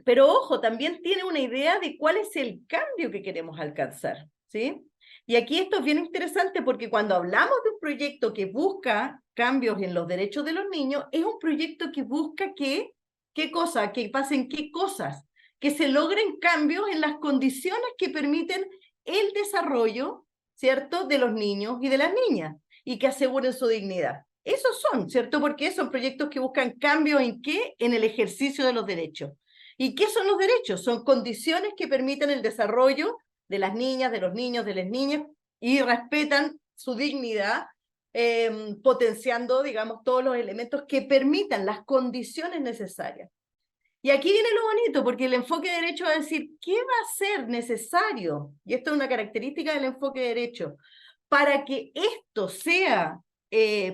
Pero ojo, también tiene una idea de cuál es el cambio que queremos alcanzar, ¿sí? Y aquí esto es bien interesante porque cuando hablamos de un proyecto que busca cambios en los derechos de los niños, es un proyecto que busca ¿qué cosa? Que pasen qué cosas, que se logren cambios en las condiciones que permiten el desarrollo, ¿cierto?, de los niños y de las niñas, y que aseguren su dignidad. Esos son, ¿cierto? Porque son proyectos que buscan cambios ¿en qué? En el ejercicio de los derechos. ¿Y qué son los derechos? Son condiciones que permiten el desarrollo de las niñas, de los niños, de las niñas, y respetan su dignidad, potenciando, digamos, todos los elementos que permitan las condiciones necesarias. Y aquí viene lo bonito, porque el enfoque de derecho va a decir, ¿qué va a ser necesario? Y esto es una característica del enfoque de derecho. Para que esto sea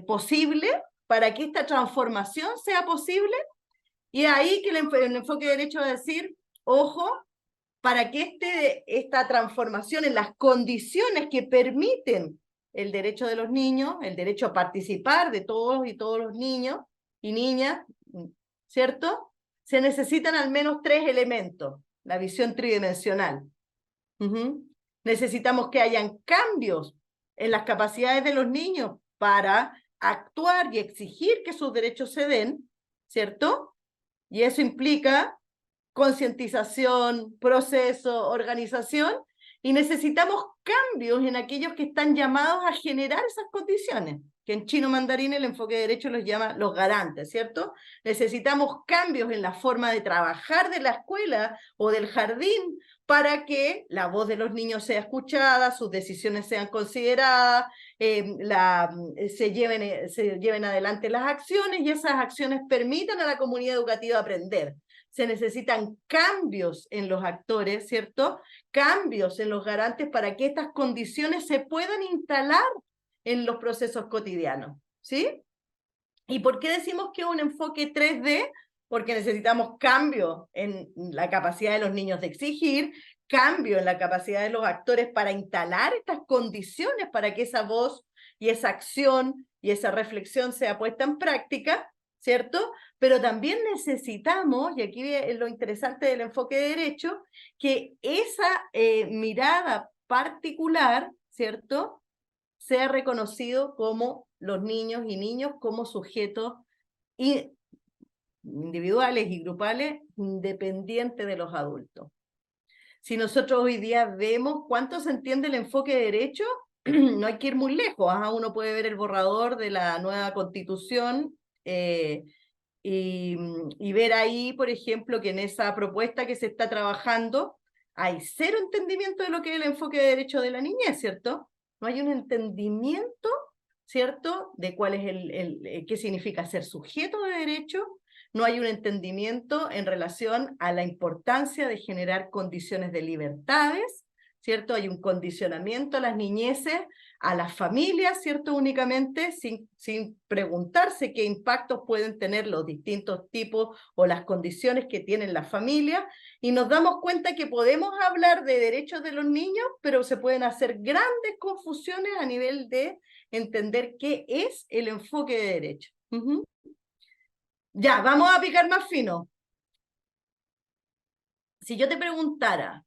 posible, para que esta transformación sea posible, y ahí que el enfoque de derecho va a decir, ojo, para que esta transformación en las condiciones que permiten el derecho de los niños, el derecho a participar de todos y todos los niños y niñas, ¿cierto? Se necesitan al menos 3 elementos, la visión tridimensional. Necesitamos que hayan cambios en las capacidades de los niños para actuar y exigir que sus derechos se den, ¿cierto? Y eso implica concientización, proceso, organización, y necesitamos cambios en aquellos que están llamados a generar esas condiciones, que en chino mandarín el enfoque de derecho los llama los garantes, ¿cierto? Necesitamos cambios en la forma de trabajar de la escuela o del jardín para que la voz de los niños sea escuchada, sus decisiones sean consideradas, se lleven adelante las acciones y esas acciones permitan a la comunidad educativa aprender. se necesitan cambios en los actores, ¿cierto? Cambios en los garantes para que estas condiciones se puedan instalar en los procesos cotidianos, ¿sí? ¿Y por qué decimos que es un enfoque 3D? Porque necesitamos cambio en la capacidad de los niños de exigir, cambio en la capacidad de los actores para instalar estas condiciones para que esa voz y esa acción y esa reflexión sea puesta en práctica, ¿cierto? Pero también necesitamos, y aquí es lo interesante del enfoque de derecho, que esa mirada particular, ¿cierto?, sea reconocido como los niños y niños como sujetos individuales y grupales independientes de los adultos. Si nosotros hoy día vemos cuánto se entiende el enfoque de derecho, no hay que ir muy lejos. Uno puede ver el borrador de la nueva Constitución y ver ahí, por ejemplo, que en esa propuesta que se está trabajando hay cero entendimiento de lo que es el enfoque de derecho de la niñez, ¿cierto? No hay un entendimiento, ¿cierto?, de cuál es qué significa ser sujeto de derecho. No hay un entendimiento en relación a la importancia de generar condiciones de libertades, ¿cierto? Hay un condicionamiento a las niñeces, a las familias, ¿cierto?, únicamente, sin preguntarse qué impactos pueden tener los distintos tipos o las condiciones que tienen las familias, y nos damos cuenta que podemos hablar de derechos de los niños, pero se pueden hacer grandes confusiones a nivel de entender qué es el enfoque de derecho. Ya, vamos a picar más fino. Si yo te preguntara,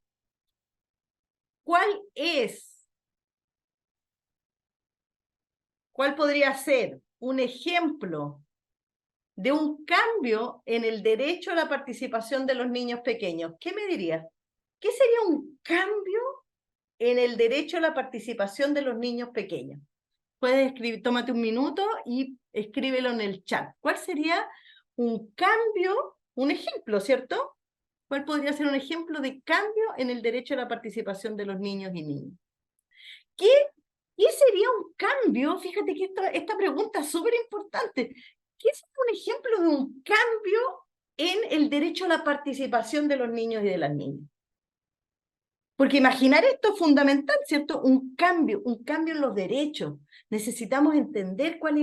¿cuál podría ser un ejemplo de un cambio en el derecho a la participación de los niños pequeños? ¿Qué me dirías? ¿Qué sería un cambio en el derecho a la participación de los niños pequeños? Puedes escribir, tómate un minuto y escríbelo en el chat. ¿Cuál sería un cambio, un ejemplo, ¿cierto? ¿Cuál podría ser un ejemplo de cambio en el derecho a la participación de los niños y niñas? ¿Qué sería un cambio? Fíjate que esta pregunta es súper importante. ¿Qué es un ejemplo de un cambio en el derecho a la participación de los niños y de las niñas? Porque imaginar esto es fundamental, ¿cierto? Un cambio en los derechos. Necesitamos entender cuál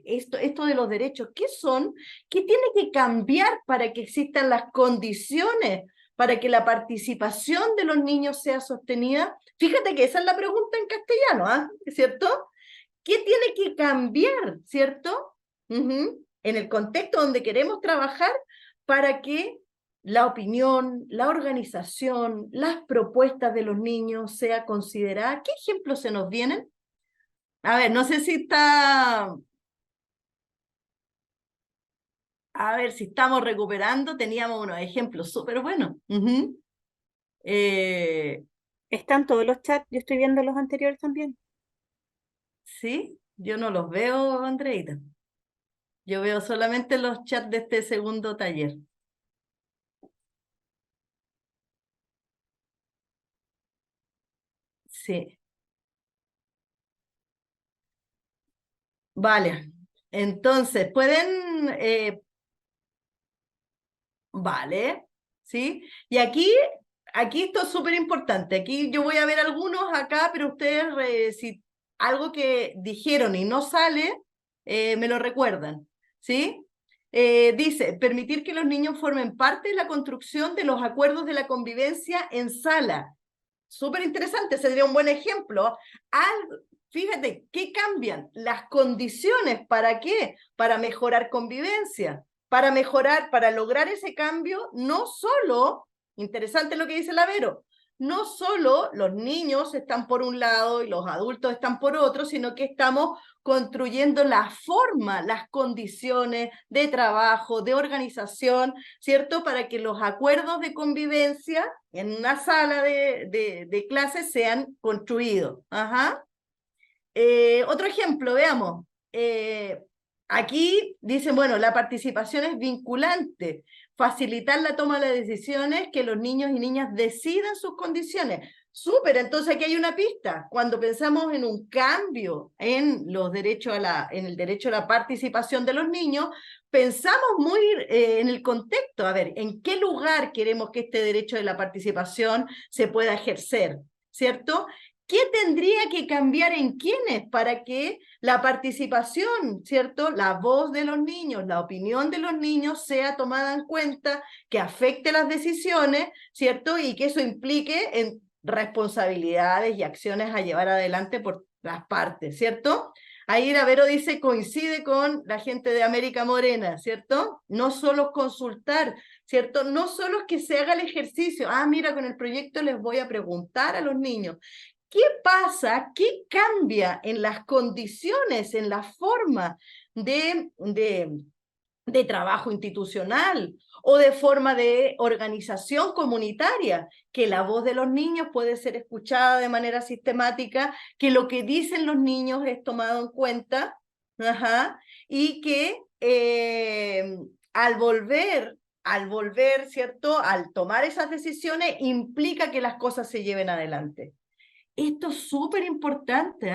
es esto de los derechos. ¿Qué son? ¿Qué tiene que cambiar para que existan las condiciones para que la participación de los niños sea sostenida? Fíjate que esa es la pregunta en castellano, ¿cierto? ¿Qué tiene que cambiar, ¿cierto? En el contexto donde queremos trabajar para que la opinión, la organización, las propuestas de los niños sea considerada. ¿Qué ejemplos se nos vienen? A ver, no sé si está... A ver si estamos recuperando. Teníamos unos ejemplos súper buenos. Están todos los chats, yo estoy viendo los anteriores también. ¿Sí? Yo no los veo, Andreita. Yo veo solamente los chats de este segundo taller. Sí. Vale. Entonces, pueden... Vale. ¿Sí? Y aquí esto es súper importante. Aquí yo voy a ver algunos acá, pero ustedes, si algo que dijeron y no sale, me lo recuerdan. ¿Sí? Dice, permitir que los niños formen parte de la construcción de los acuerdos de la convivencia en sala. Súper interesante, sería un buen ejemplo. Fíjate, ¿qué cambian? Las condiciones, ¿para qué? Para mejorar convivencia, para lograr ese cambio, no solo, interesante lo que dice la Vero, no solo los niños están por un lado y los adultos están por otro, sino que estamos construyendo la forma, las condiciones de trabajo, de organización, ¿cierto? Para que los acuerdos de convivencia en una sala de clases sean construidos. Otro ejemplo, veamos. Aquí dicen, bueno, la participación es vinculante, facilitar la toma de decisiones, que los niños y niñas decidan sus condiciones. Súper, entonces aquí hay una pista. Cuando pensamos en un cambio en los derechos en el derecho a la participación de los niños, pensamos muy en el contexto, a ver, ¿en qué lugar queremos que este derecho de la participación se pueda ejercer? ¿Cierto? ¿Qué tendría que cambiar en quiénes para que la participación, ¿cierto? La voz de los niños, la opinión de los niños sea tomada en cuenta, que afecte las decisiones, ¿cierto? Y que eso implique en responsabilidades y acciones a llevar adelante por las partes, ¿cierto? Ahí Vero dice, coincide con la gente de América Morena, ¿cierto? No solo consultar, ¿cierto? No solo es que se haga el ejercicio, mira, con el proyecto les voy a preguntar a los niños, ¿qué pasa? ¿Qué cambia en las condiciones, en la forma de trabajo institucional o de forma de organización comunitaria, que la voz de los niños puede ser escuchada de manera sistemática, que lo que dicen los niños es tomado en cuenta, y que al volver, ¿cierto? Al tomar esas decisiones implica que las cosas se lleven adelante. Esto es súper importante,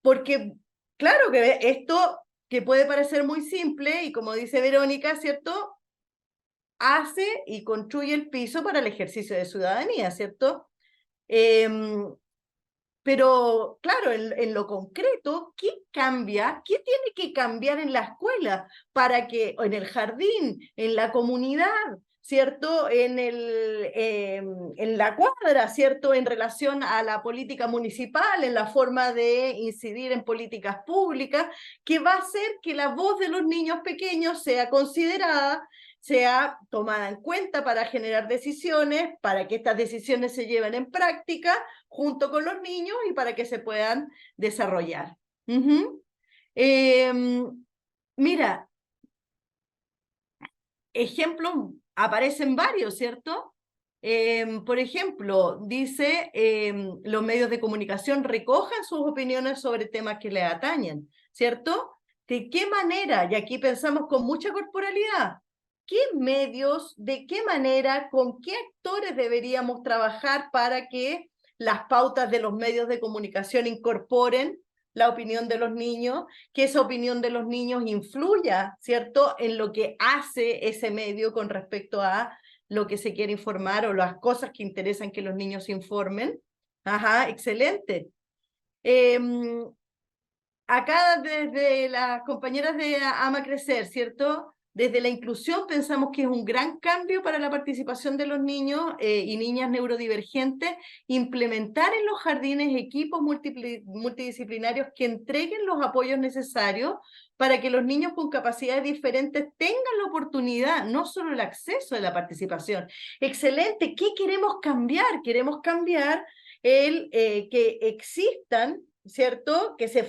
porque claro que esto que puede parecer muy simple, y como dice Verónica, ¿cierto? Hace y construye el piso para el ejercicio de ciudadanía, ¿cierto? Pero, claro, en lo concreto, ¿qué cambia? ¿Qué tiene que cambiar en la escuela para que, o en el jardín, en la comunidad, ¿cierto? En la cuadra, ¿cierto? En relación a la política municipal, en la forma de incidir en políticas públicas, que va a hacer que la voz de los niños pequeños sea considerada, sea tomada en cuenta para generar decisiones, para que estas decisiones se lleven en práctica junto con los niños y para que se puedan desarrollar. Mira, ejemplos aparecen varios, ¿cierto? Por ejemplo, dice, los medios de comunicación recojan sus opiniones sobre temas que les atañen, ¿cierto? ¿De qué manera? Y aquí pensamos con mucha corporalidad. ¿Qué medios, de qué manera, con qué actores deberíamos trabajar para que las pautas de los medios de comunicación incorporen la opinión de los niños, que esa opinión de los niños influya, ¿cierto?, en lo que hace ese medio con respecto a lo que se quiere informar o las cosas que interesan que los niños se informen? Excelente. Acá desde las compañeras de Ama Crecer, ¿cierto? Desde la inclusión pensamos que es un gran cambio para la participación de los niños y niñas neurodivergentes implementar en los jardines equipos multidisciplinarios que entreguen los apoyos necesarios para que los niños con capacidades diferentes tengan la oportunidad, no solo el acceso a la participación. Excelente, ¿qué queremos cambiar? Queremos cambiar que existan, ¿cierto? Que se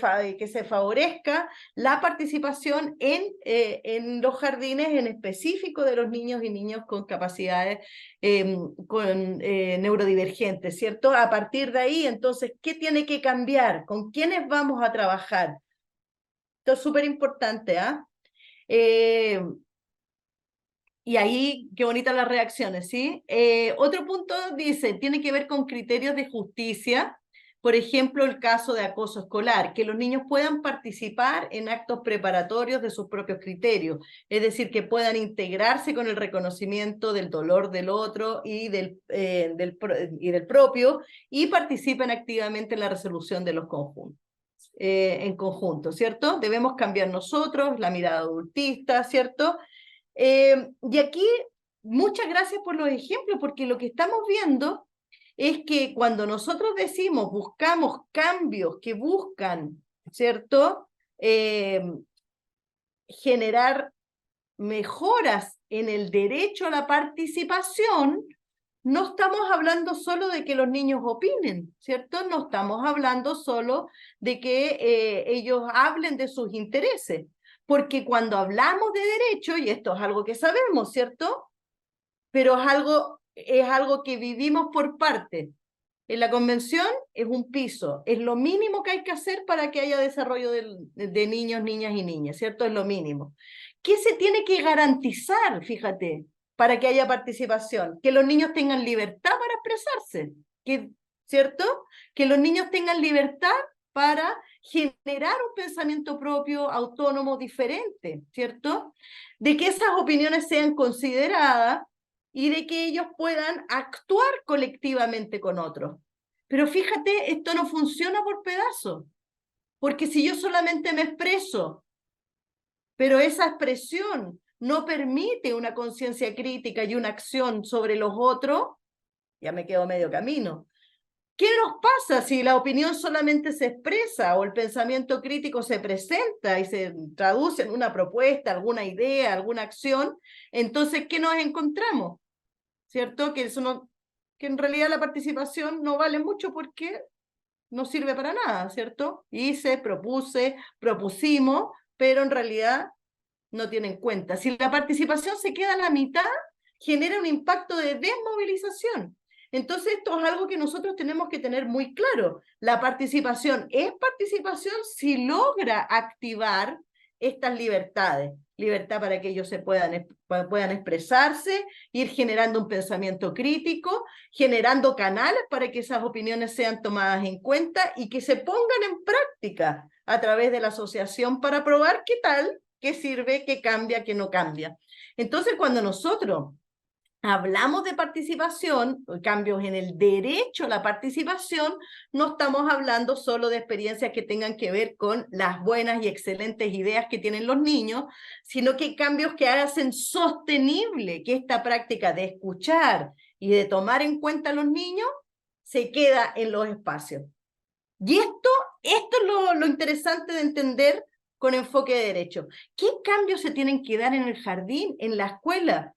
favorezca la participación en los jardines, en específico de los niños y niñas con capacidades neurodivergentes, ¿cierto? A partir de ahí, entonces, ¿qué tiene que cambiar? ¿Con quiénes vamos a trabajar? Esto es súper importante, y ahí, qué bonitas las reacciones, ¿sí? Otro punto dice, tiene que ver con criterios de justicia. Por ejemplo, el caso de acoso escolar, que los niños puedan participar en actos preparatorios de sus propios criterios, es decir, que puedan integrarse con el reconocimiento del dolor del otro y del propio, y participen activamente en la resolución de los conjuntos. En conjunto, ¿cierto? Debemos cambiar nosotros, la mirada adultista, ¿cierto? Y aquí, muchas gracias por los ejemplos, porque lo que estamos viendo es que cuando nosotros decimos, buscamos cambios que buscan, ¿cierto? Generar mejoras en el derecho a la participación, no estamos hablando solo de que los niños opinen, ¿cierto? No estamos hablando solo de que ellos hablen de sus intereses, porque cuando hablamos de derecho, y esto es algo que sabemos, ¿cierto? Pero es algo que vivimos por parte. En la convención es un piso, es lo mínimo que hay que hacer para que haya desarrollo de niños, niñas y niñas, ¿cierto? Es lo mínimo. ¿Qué se tiene que garantizar, fíjate, para que haya participación? Que los niños tengan libertad para expresarse, que ¿cierto? Que los niños tengan libertad para generar un pensamiento propio, autónomo, diferente, ¿cierto? De que esas opiniones sean consideradas y de que ellos puedan actuar colectivamente con otros. Pero fíjate, esto no funciona por pedazos, porque si yo solamente me expreso, pero esa expresión no permite una conciencia crítica y una acción sobre los otros, ya me quedo medio camino. ¿Qué nos pasa si la opinión solamente se expresa o el pensamiento crítico se presenta y se traduce en una propuesta, alguna idea, alguna acción? Entonces, ¿qué nos encontramos? ¿Cierto? Que en realidad la participación no vale mucho porque no sirve para nada, ¿cierto? Propusimos, pero en realidad no tiene en cuenta. Si la participación se queda a la mitad, genera un impacto de desmovilización. Entonces esto es algo que nosotros tenemos que tener muy claro. La participación es participación si logra activar estas libertades. Libertad para que ellos puedan expresarse, ir generando un pensamiento crítico, generando canales para que esas opiniones sean tomadas en cuenta y que se pongan en práctica a través de la asociación para probar qué tal, qué sirve, qué cambia, qué no cambia. Entonces, cuando nosotros hablamos de participación, cambios en el derecho a la participación, no estamos hablando solo de experiencias que tengan que ver con las buenas y excelentes ideas que tienen los niños, sino que cambios que hacen sostenible que esta práctica de escuchar y de tomar en cuenta a los niños se queda en los espacios. Y esto es lo interesante de entender con enfoque de derecho. ¿Qué cambios se tienen que dar en el jardín, en la escuela?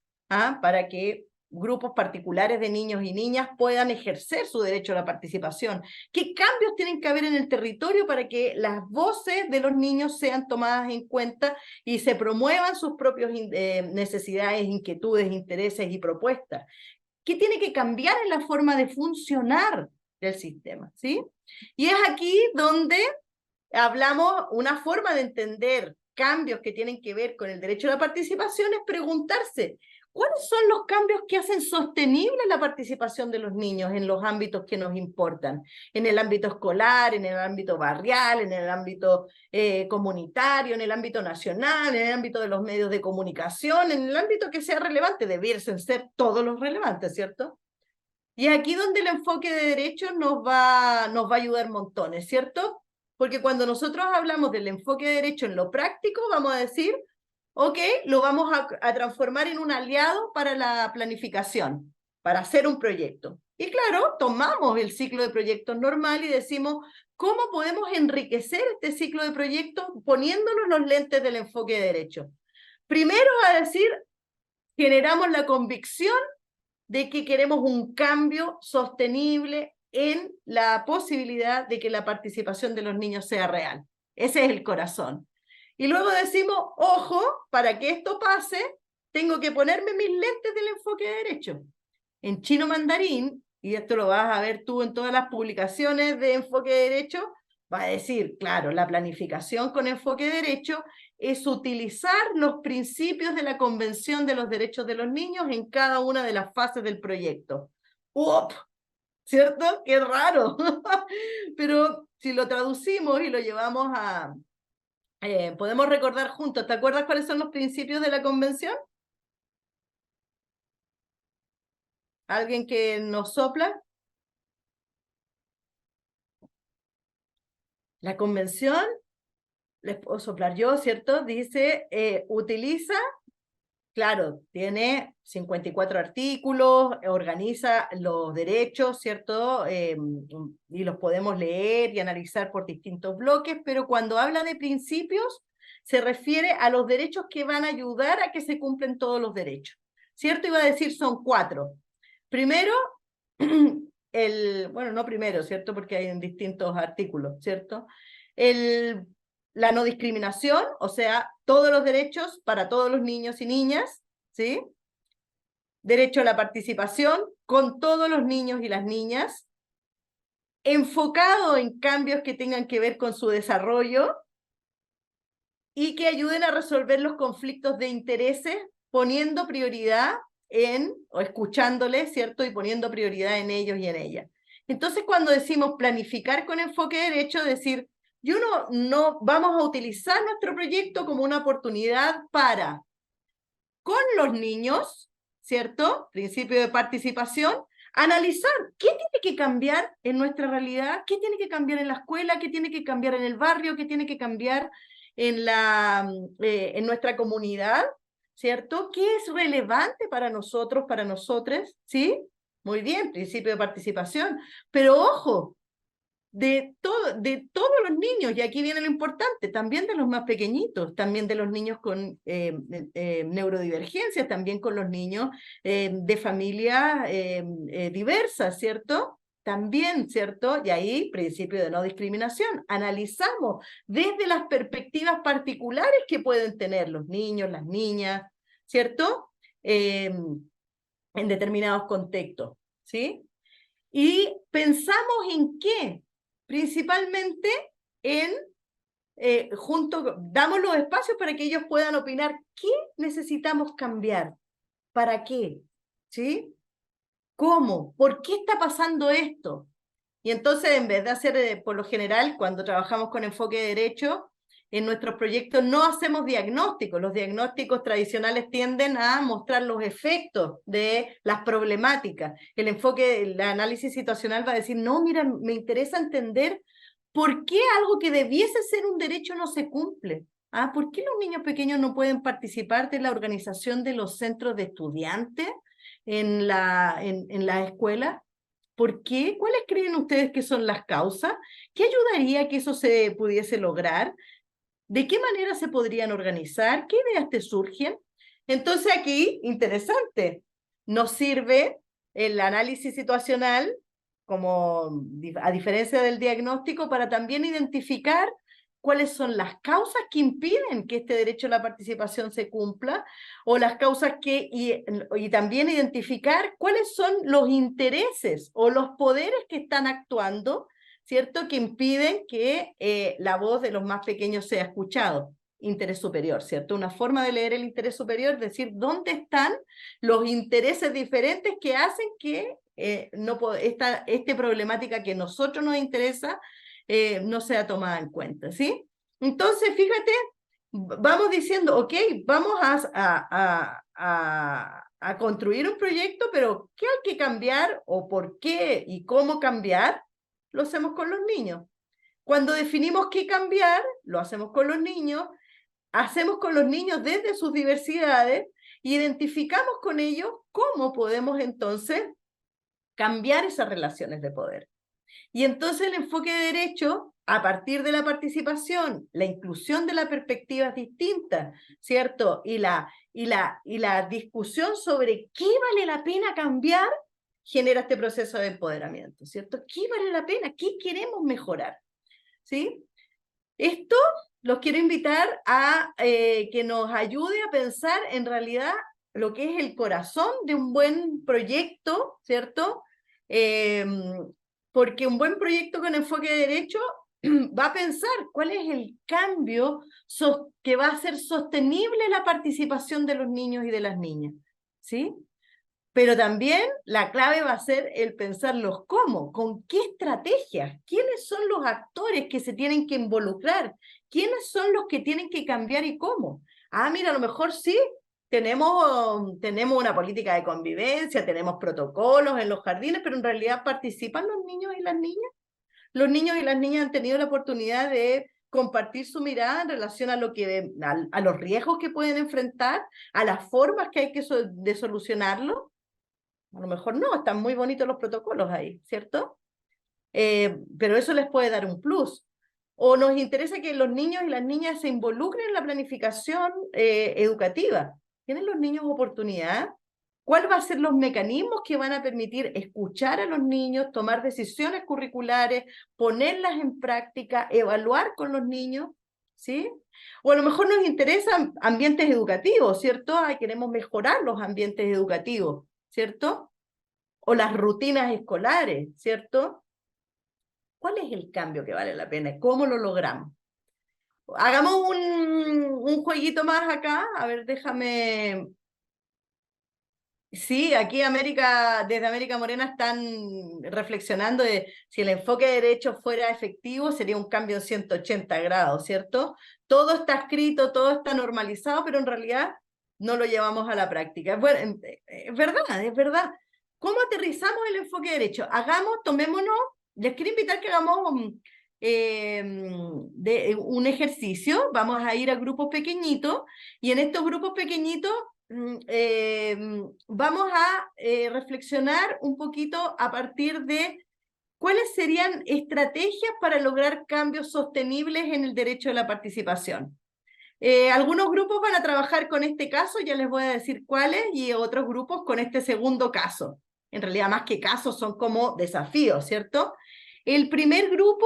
Para que grupos particulares de niños y niñas puedan ejercer su derecho a la participación. ¿Qué cambios tienen que haber en el territorio para que las voces de los niños sean tomadas en cuenta y se promuevan sus propias necesidades, inquietudes, intereses y propuestas? ¿Qué tiene que cambiar en la forma de funcionar del sistema? ¿Sí? Y es aquí donde hablamos, una forma de entender cambios que tienen que ver con el derecho a la participación es preguntarse, ¿cuáles son los cambios que hacen sostenible la participación de los niños en los ámbitos que nos importan? En el ámbito escolar, en el ámbito barrial, en el ámbito comunitario, en el ámbito nacional, en el ámbito de los medios de comunicación, en el ámbito que sea relevante, debiesen ser todos los relevantes, ¿cierto? Y aquí donde el enfoque de derechos nos va a ayudar montones, ¿cierto? Porque cuando nosotros hablamos del enfoque de derecho en lo práctico, vamos a decir, ok, lo vamos a transformar en un aliado para la planificación, para hacer un proyecto. Y claro, tomamos el ciclo de proyectos normal y decimos, ¿cómo podemos enriquecer este ciclo de proyectos poniéndonos los lentes del enfoque de derecho? Primero a decir, generamos la convicción de que queremos un cambio sostenible en la posibilidad de que la participación de los niños sea real. Ese es el corazón. Y luego decimos, ojo, para que esto pase, tengo que ponerme mis lentes del enfoque de derecho. En chino mandarín, y esto lo vas a ver tú en todas las publicaciones de enfoque de derecho, va a decir, claro, la planificación con enfoque de derecho es utilizar los principios de la Convención de los Derechos de los Niños en cada una de las fases del proyecto. ¡Up! ¿Cierto? ¡Qué raro! Pero si lo traducimos y lo llevamos a... podemos recordar juntos, ¿te acuerdas cuáles son los principios de la Convención? ¿Alguien que nos sopla? La Convención, les puedo soplar yo, ¿cierto? Dice, utiliza, claro, tiene 54 artículos, organiza los derechos, ¿cierto? Y los podemos leer y analizar por distintos bloques, pero cuando habla de principios, se refiere a los derechos que van a ayudar a que se cumplen todos los derechos, ¿cierto? Iba a decir, son 4. Primero, bueno, no primero, ¿cierto? Porque hay en distintos artículos, ¿cierto? La no discriminación, o sea, todos los derechos para todos los niños y niñas, ¿sí? Derecho a la participación con todos los niños y las niñas, enfocado en cambios que tengan que ver con su desarrollo y que ayuden a resolver los conflictos de intereses, poniendo prioridad o escuchándoles, ¿cierto? Y poniendo prioridad en ellos y en ellas. Entonces, cuando decimos planificar con enfoque de derecho, decir, yo no vamos a utilizar nuestro proyecto como una oportunidad para, con los niños, ¿cierto? Principio de participación, analizar qué tiene que cambiar en nuestra realidad, qué tiene que cambiar en la escuela, qué tiene que cambiar en el barrio, qué tiene que cambiar en nuestra comunidad, ¿cierto? ¿Qué es relevante para nosotros, para nosotras? ¿Sí? Muy bien, principio de participación. Pero ojo, de todos los niños, y aquí viene lo importante, también de los más pequeñitos, también de los niños con neurodivergencias, también con los niños de familias diversas, ¿cierto? También, ¿cierto? Y ahí, principio de no discriminación. Analizamos desde las perspectivas particulares que pueden tener los niños, las niñas, ¿cierto? En determinados contextos, ¿sí? Y pensamos en qué, principalmente en, damos los espacios para que ellos puedan opinar qué necesitamos cambiar, para qué, ¿sí? ¿Cómo? ¿Por qué está pasando esto? Y entonces, en vez de hacer, por lo general, cuando trabajamos con enfoque de derecho, en nuestros proyectos no hacemos diagnósticos. Los diagnósticos tradicionales tienden a mostrar los efectos de las problemáticas. El enfoque, el análisis situacional va a decir, no, mira, me interesa entender por qué algo que debiese ser un derecho no se cumple. ¿Ah? ¿Por qué los niños pequeños no pueden participar de la organización de los centros de estudiantes en la escuela? ¿Por qué? ¿Cuáles creen ustedes que son las causas? ¿Qué ayudaría a que eso se pudiese lograr? ¿De qué manera se podrían organizar? ¿Qué ideas te surgen? Entonces aquí, interesante, nos sirve el análisis situacional, como a diferencia del diagnóstico, para también identificar cuáles son las causas que impiden que este derecho a la participación se cumpla, o las causas y también identificar cuáles son los intereses o los poderes que están actuando, ¿cierto? Que impiden que la voz de los más pequeños sea escuchado. Interés superior, ¿cierto? Una forma de leer el interés superior, decir dónde están los intereses diferentes que hacen que esta problemática que a nosotros nos interesa no sea tomada en cuenta, ¿sí? Entonces, fíjate, vamos diciendo, ok, vamos a construir un proyecto, pero ¿qué hay que cambiar o por qué y cómo cambiar? Lo hacemos con los niños. Cuando definimos qué cambiar, lo hacemos con los niños, hacemos con los niños desde sus diversidades, identificamos con ellos cómo podemos entonces cambiar esas relaciones de poder. Y entonces el enfoque de derecho, a partir de la participación, la inclusión de las perspectivas distintas, ¿cierto? Y la discusión sobre qué vale la pena cambiar, genera este proceso de empoderamiento, ¿cierto? ¿Qué vale la pena? ¿Qué queremos mejorar? ¿Sí? Esto los quiero invitar a que nos ayude a pensar en realidad lo que es el corazón de un buen proyecto, ¿cierto? Porque un buen proyecto con enfoque de derecho va a pensar cuál es el cambio que va a hacer sostenible la participación de los niños y de las niñas, ¿sí? Pero también la clave va a ser el pensar los cómo, con qué estrategias, quiénes son los actores que se tienen que involucrar, quiénes son los que tienen que cambiar y cómo. Ah, mira, a lo mejor sí, tenemos una política de convivencia, tenemos protocolos en los jardines, pero en realidad participan los niños y las niñas. Los niños y las niñas han tenido la oportunidad de compartir su mirada en relación a los riesgos que pueden enfrentar, a las formas que hay de solucionarlo. A lo mejor no, están muy bonitos los protocolos ahí, ¿cierto? Pero eso les puede dar un plus. O nos interesa que los niños y las niñas se involucren en la planificación educativa. ¿Tienen los niños oportunidad? ¿Cuáles van a ser los mecanismos que van a permitir escuchar a los niños, tomar decisiones curriculares, ponerlas en práctica, evaluar con los niños? ¿Sí? O a lo mejor nos interesan ambientes educativos, ¿cierto? Queremos mejorar los ambientes educativos, ¿cierto? O las rutinas escolares, ¿cierto? ¿Cuál es el cambio que vale la pena? ¿Cómo lo logramos? Hagamos un jueguito más acá. A ver, déjame Sí, aquí desde América Morena están reflexionando de si el enfoque de derechos fuera efectivo, sería un cambio de 180 grados, ¿cierto? Todo está escrito, todo está normalizado, pero en realidad no lo llevamos a la práctica. Bueno, es verdad, es verdad. ¿Cómo aterrizamos el enfoque de derechos? Tomémonos, les quiero invitar que hagamos un ejercicio, vamos a ir a grupos pequeñitos, y en estos grupos pequeñitos vamos a reflexionar un poquito a partir de cuáles serían estrategias para lograr cambios sostenibles en el derecho de la participación. Algunos grupos van a trabajar con este caso, ya les voy a decir cuáles, y otros grupos con este segundo caso. En realidad, más que casos, son como desafíos, ¿cierto? El primer grupo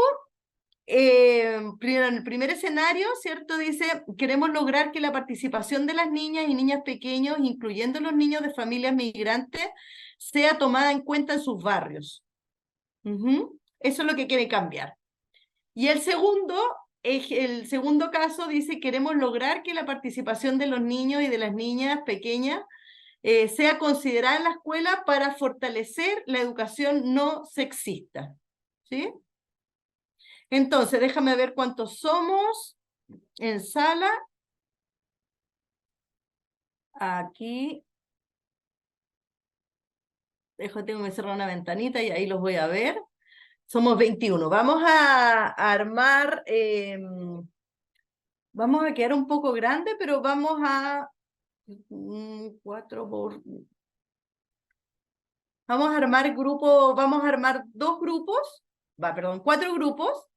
en el primer escenario, ¿cierto? Dice, queremos lograr que la participación de las niñas y niños pequeños, incluyendo los niños de familias migrantes, sea tomada en cuenta en sus barrios. Eso es lo que quiere cambiar. Y el segundo caso dice, queremos lograr que la participación de los niños y de las niñas pequeñas sea considerada en la escuela para fortalecer la educación no sexista. ¿Sí? Entonces, déjame ver cuántos somos en sala. Aquí. Tengo que cerrar una ventanita y ahí los voy a ver. Somos 21. Vamos a armar, vamos a quedar un poco grande, pero vamos a 4 por... Vamos a armar vamos a armar 2 grupos, perdón, 4 grupos.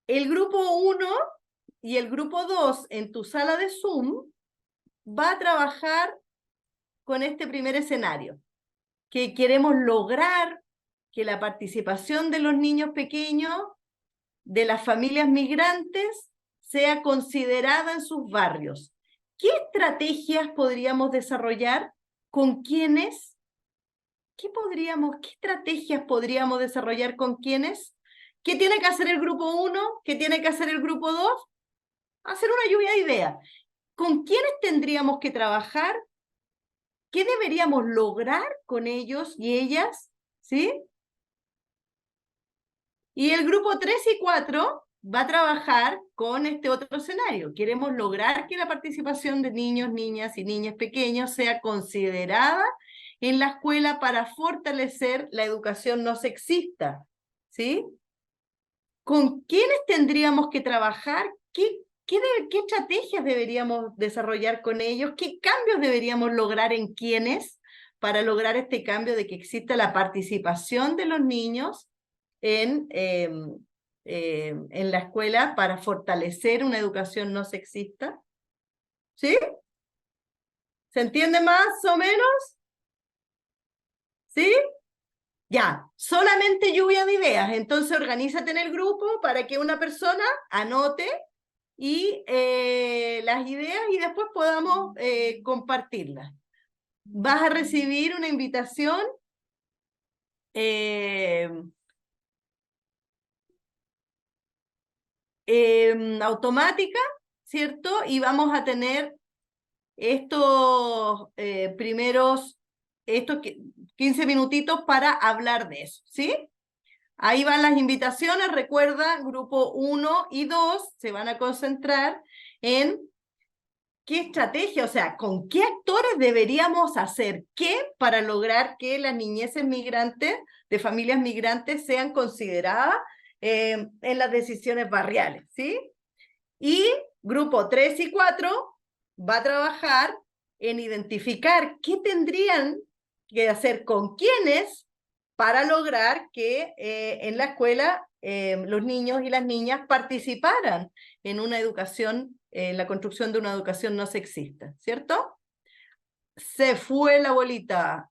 El grupo 1 y el grupo 2 en tu sala de Zoom va a trabajar con este primer escenario, que queremos lograr que la participación de los niños pequeños, de las familias migrantes, sea considerada en sus barrios. ¿Qué estrategias podríamos desarrollar? ¿Con quiénes? ¿Qué estrategias podríamos desarrollar con quiénes? ¿Qué tiene que hacer el grupo 1? ¿Qué tiene que hacer el grupo 2? Hacer una lluvia de ideas. ¿Con quiénes tendríamos que trabajar? ¿Qué deberíamos lograr con ellos y ellas? ¿Sí? Y el grupo 3 y 4 va a trabajar con este otro escenario. Queremos lograr que la participación de niños, niñas y niñas pequeños sea considerada en la escuela para fortalecer la educación no sexista. ¿Sí? ¿Con quiénes tendríamos que trabajar? ¿Qué estrategias deberíamos desarrollar con ellos? ¿Qué cambios deberíamos lograr en quiénes para lograr este cambio de que exista la participación de los niños en la escuela para fortalecer una educación no sexista? ¿Sí? ¿Se entiende más o menos? ¿Sí? Ya, solamente lluvia de ideas. Entonces organízate en el grupo para que una persona anote y las ideas y después podamos compartirlas. Vas a recibir una invitación automática, ¿cierto? Y vamos a tener estos estos 15 minutitos para hablar de eso, ¿sí? Ahí van las invitaciones, recuerda, grupo 1 y 2 se van a concentrar en qué estrategia, o sea, con qué actores deberíamos hacer qué para lograr que las niñeces migrantes, de familias migrantes, sean consideradas en las decisiones barriales, ¿sí? Y grupo 3 y 4 va a trabajar en identificar qué tendrían que hacer con quiénes para lograr que en la escuela los niños y las niñas participaran en una educación, en la construcción de una educación no sexista, ¿cierto? Se fue la bolita.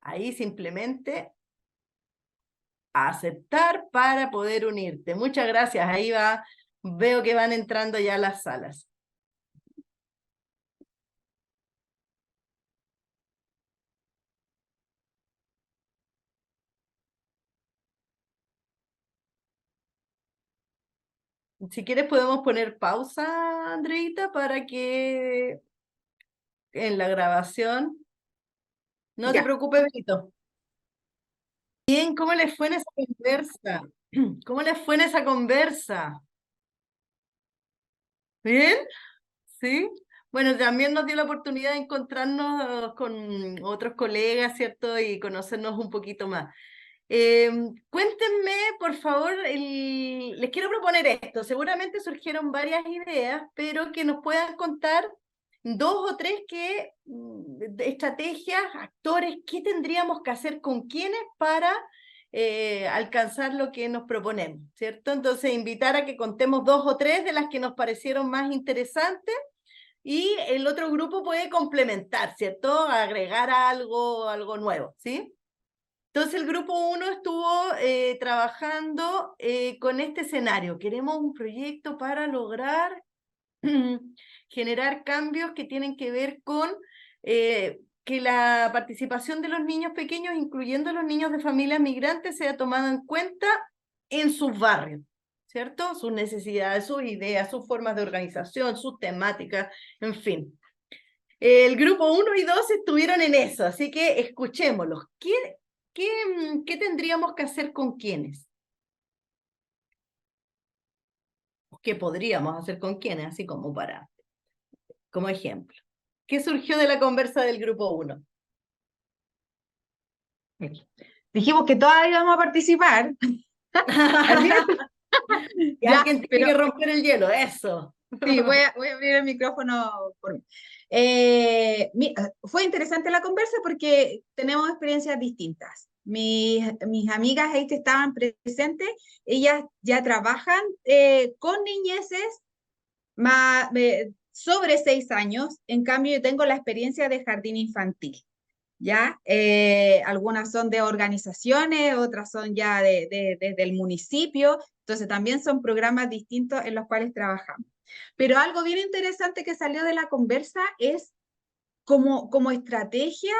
Ahí simplemente aceptar para poder unirte. Muchas gracias. Ahí va, veo que van entrando ya las salas. si quieres podemos poner pausa, Andreita, para que en la grabación... No te Ya. preocupes, Benito. Bien, ¿cómo les fue en esa conversa? ¿Cómo les fue en esa conversa? ¿Bien? ¿Sí? Bueno, también nos dio la oportunidad de encontrarnos con otros colegas, ¿cierto? Y conocernos un poquito más. Cuéntenme, por favor, les quiero proponer esto. Seguramente surgieron varias ideas, pero que nos puedan contar dos o tres de estrategias, actores, qué tendríamos que hacer con quiénes para alcanzar lo que nos proponemos, ¿cierto? Entonces, invitar a que contemos dos o tres de las que nos parecieron más interesantes y el otro grupo puede complementar, ¿cierto? Agregar algo nuevo, ¿sí? Entonces el grupo 1 estuvo trabajando con este escenario. Queremos un proyecto para lograr generar cambios que tienen que ver con que la participación de los niños pequeños, incluyendo los niños de familias migrantes, sea tomada en cuenta en sus barrios, ¿cierto? Sus necesidades, sus ideas, sus formas de organización, sus temáticas, en fin. El grupo 1 y 2 estuvieron en eso, así que escuchémoslos. ¿Qué tendríamos que hacer con quiénes? ¿Qué podríamos hacer con quiénes? Así como ejemplo. ¿Qué surgió de la conversa del grupo 1? Dijimos que todas íbamos a participar. Y Ya, alguien tiene que romper el hielo, eso. sí, voy a abrir el micrófono por mí. Fue interesante la conversa porque tenemos experiencias distintas. Mis amigas ahí que estaban presentes, ellas ya trabajan con niñeces sobre 6 años. En cambio, yo tengo la experiencia de jardín infantil. ¿Ya? Algunas son de organizaciones, otras son ya desde el municipio, entonces también son programas distintos en los cuales trabajamos. Pero algo bien interesante que salió de la conversa es como estrategia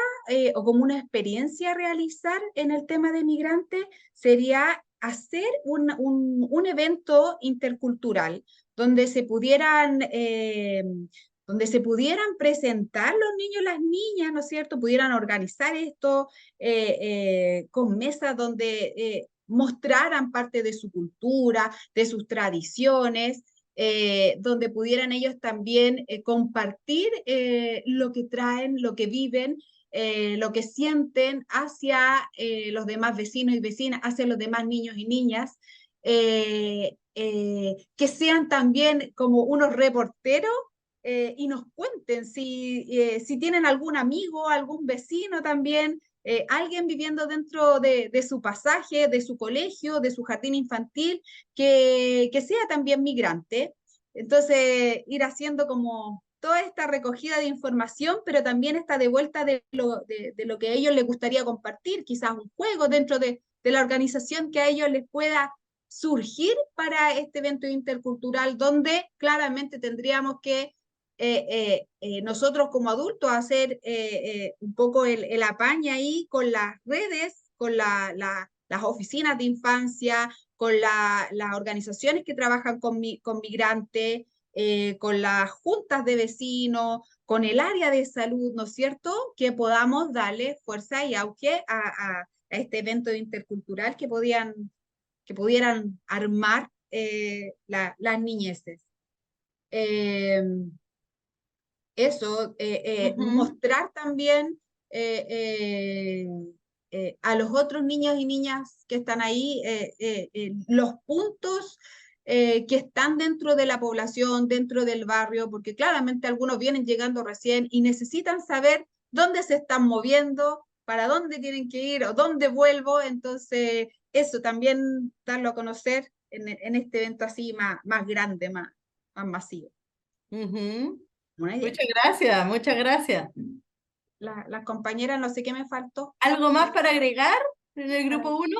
o como una experiencia a realizar en el tema de migrantes, sería hacer un evento intercultural donde se pudieran presentar los niños y las niñas, ¿no es cierto? Pudieran organizar esto con mesas donde mostraran parte de su cultura, de sus tradiciones, donde pudieran ellos también compartir lo que traen, lo que viven, lo que sienten hacia los demás vecinos y vecinas, hacia los demás niños y niñas, que sean también como unos reporteros y nos cuenten si tienen algún amigo, algún vecino también, alguien viviendo dentro de su pasaje, de su colegio, de su jardín infantil, que sea también migrante. Entonces, ir haciendo como toda esta recogida de información, pero también esta devuelta de lo que a ellos les gustaría compartir, quizás un juego dentro de la organización que a ellos les pueda surgir para este evento intercultural, donde claramente tendríamos que nosotros como adultos hacer un poco el apañe ahí con las redes, con las oficinas de infancia, con las organizaciones que trabajan con migrantes, con las juntas de vecinos, con el área de salud, ¿no es cierto? Que podamos darle fuerza y auge a este evento intercultural que pudieran armar las niñeces. Eso, mostrar también a los otros niños y niñas que están ahí los puntos que están dentro de la población, dentro del barrio, porque claramente algunos vienen llegando recién y necesitan saber dónde se están moviendo, para dónde tienen que ir o dónde vuelvo. Entonces eso también darlo a conocer en este evento así más grande, más masivo. Muchas gracias, muchas gracias. Las compañeras, no sé qué me faltó. ¿Algo más para agregar en el grupo 1?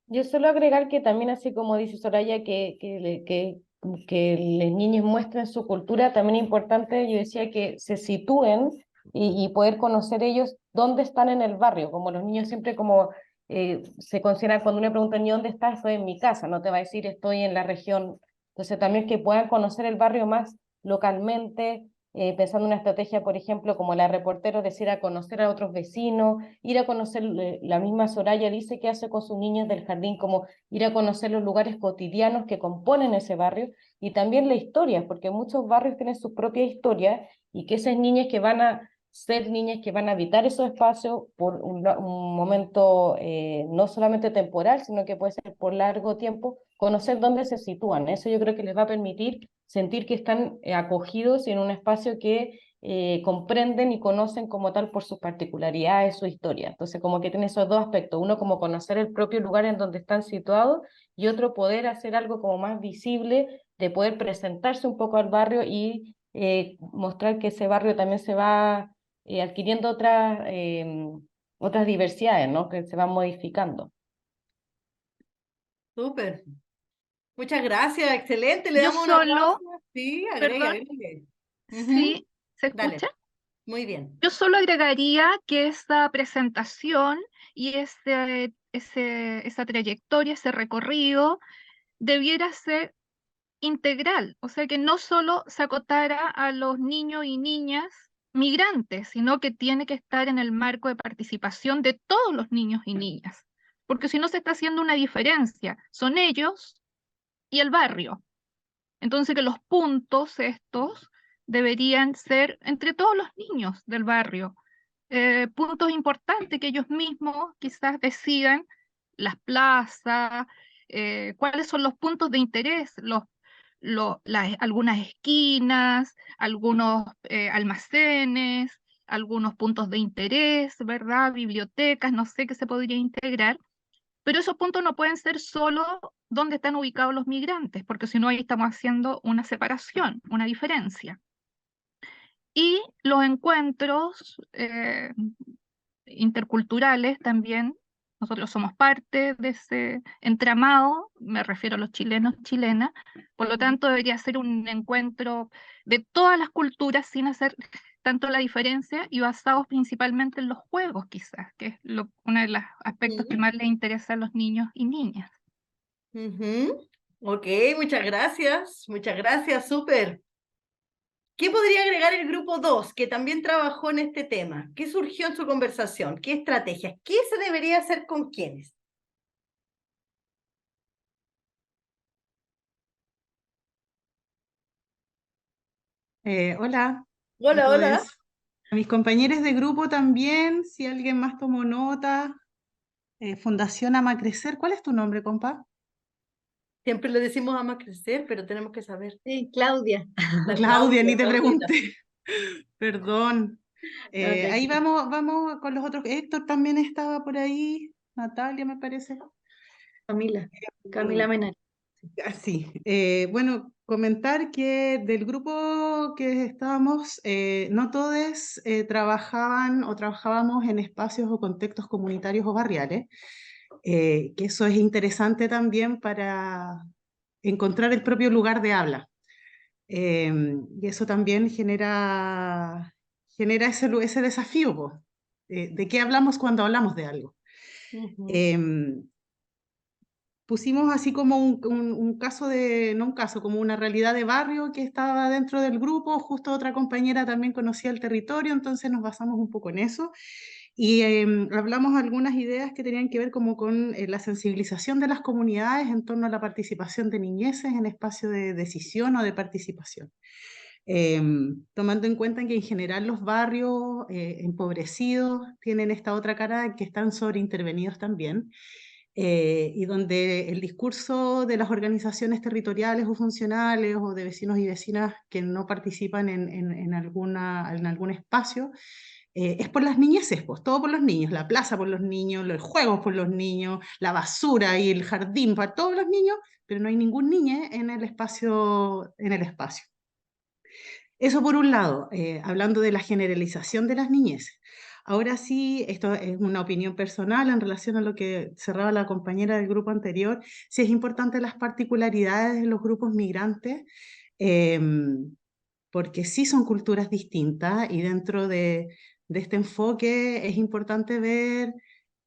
Yo solo agregar que también, así como dice Soraya, que los niños muestren su cultura, también es importante, yo decía, que se sitúen y poder conocer ellos dónde están en el barrio, como los niños siempre como se considera cuando uno pregunta, ¿y dónde estás? Estoy en mi casa, no te va a decir estoy en la región. Entonces también que puedan conocer el barrio más localmente, pensando en una estrategia, por ejemplo, como la reportera, es decir, a conocer a otros vecinos, ir a conocer, la misma Soraya dice que hace con sus niños del jardín, como ir a conocer los lugares cotidianos que componen ese barrio, y también la historia, porque muchos barrios tienen su propia historia, y que esas niñas que van a ser niñas que van a habitar esos espacios por un momento no solamente temporal, sino que puede ser por largo tiempo, conocer dónde se sitúan. Eso yo creo que les va a permitir sentir que están acogidos en un espacio que comprenden y conocen como tal por sus particularidades, su historia. Entonces, como que tiene esos dos aspectos, uno como conocer el propio lugar en donde están situados y otro poder hacer algo como más visible, de poder presentarse un poco al barrio y mostrar que ese barrio también se va adquiriendo otras diversidades, ¿no? Que se van modificando. Súper. Muchas gracias, excelente. Le Yo damos un aplauso. solo, Sí, perdón, agregue. Ujú. sí, ¿se Dale, escucha? muy bien. Yo solo agregaría que esa presentación y esa trayectoria, ese recorrido, debiera ser integral, o sea, que no solo se acotara a los niños y niñas migrantes, sino que tiene que estar en el marco de participación de todos los niños y niñas, porque si no se está haciendo una diferencia, son ellos y el barrio. Entonces que los puntos estos deberían ser entre todos los niños del barrio, puntos importantes que ellos mismos quizás decidan, las plazas, cuáles son los puntos de interés, algunas esquinas, algunos almacenes, algunos puntos de interés, ¿verdad? Bibliotecas, no sé qué se podría integrar, pero esos puntos no pueden ser solo donde están ubicados los migrantes, porque si no ahí estamos haciendo una separación, una diferencia. Y los encuentros interculturales también, nosotros somos parte de ese entramado, me refiero a los chilenos, chilenas, por lo tanto debería ser un encuentro de todas las culturas sin hacer tanto la diferencia y basados principalmente en los juegos quizás, que es uno de los aspectos que más les interesa a los niños y niñas. Ujú. Ok, muchas gracias, súper. ¿Qué podría agregar el grupo 2, que también trabajó en este tema? ¿Qué surgió en su conversación? ¿Qué estrategias? ¿Qué se debería hacer con quiénes? Hola a Hola, hola. todos. A mis compañeros de grupo también, si alguien más tomó nota. Fundación Ama Crecer. ¿Cuál es tu nombre, compa? Siempre le decimos Ama Crecer, pero tenemos que saber. Sí, Claudia. La Claudia, ni te Claudita. pregunté. Perdón. Ahí vamos con los otros. Héctor también estaba por ahí. Natalia, me parece. Camila Menal. Sí, bueno, comentar que del grupo que estábamos, no todos trabajaban o trabajábamos en espacios o contextos comunitarios o barriales, que eso es interesante también para encontrar el propio lugar de habla. Y eso también genera ese desafío, po, de qué hablamos cuando hablamos de algo. Pusimos así como un caso no un caso, como una realidad de barrio que estaba dentro del grupo, justo otra compañera también conocía el territorio, entonces nos basamos un poco en eso y hablamos algunas ideas que tenían que ver como con la sensibilización de las comunidades en torno a la participación de niñeces en espacios de decisión o de participación. Tomando en cuenta que en general los barrios empobrecidos tienen esta otra cara que están sobreintervenidos también, y donde el discurso de las organizaciones territoriales o funcionales o de vecinos y vecinas que no participan en algún espacio, es por las niñeces, pues, todo por los niños, la plaza por los niños, los juegos por los niños, la basura y el jardín para todos los niños, pero no hay ningún niño en el espacio. Eso por un lado, hablando de la generalización de las niñeces. Ahora sí, esto es una opinión personal en relación a lo que cerraba la compañera del grupo anterior, sí es importante las particularidades de los grupos migrantes, porque sí son culturas distintas y dentro de este enfoque es importante ver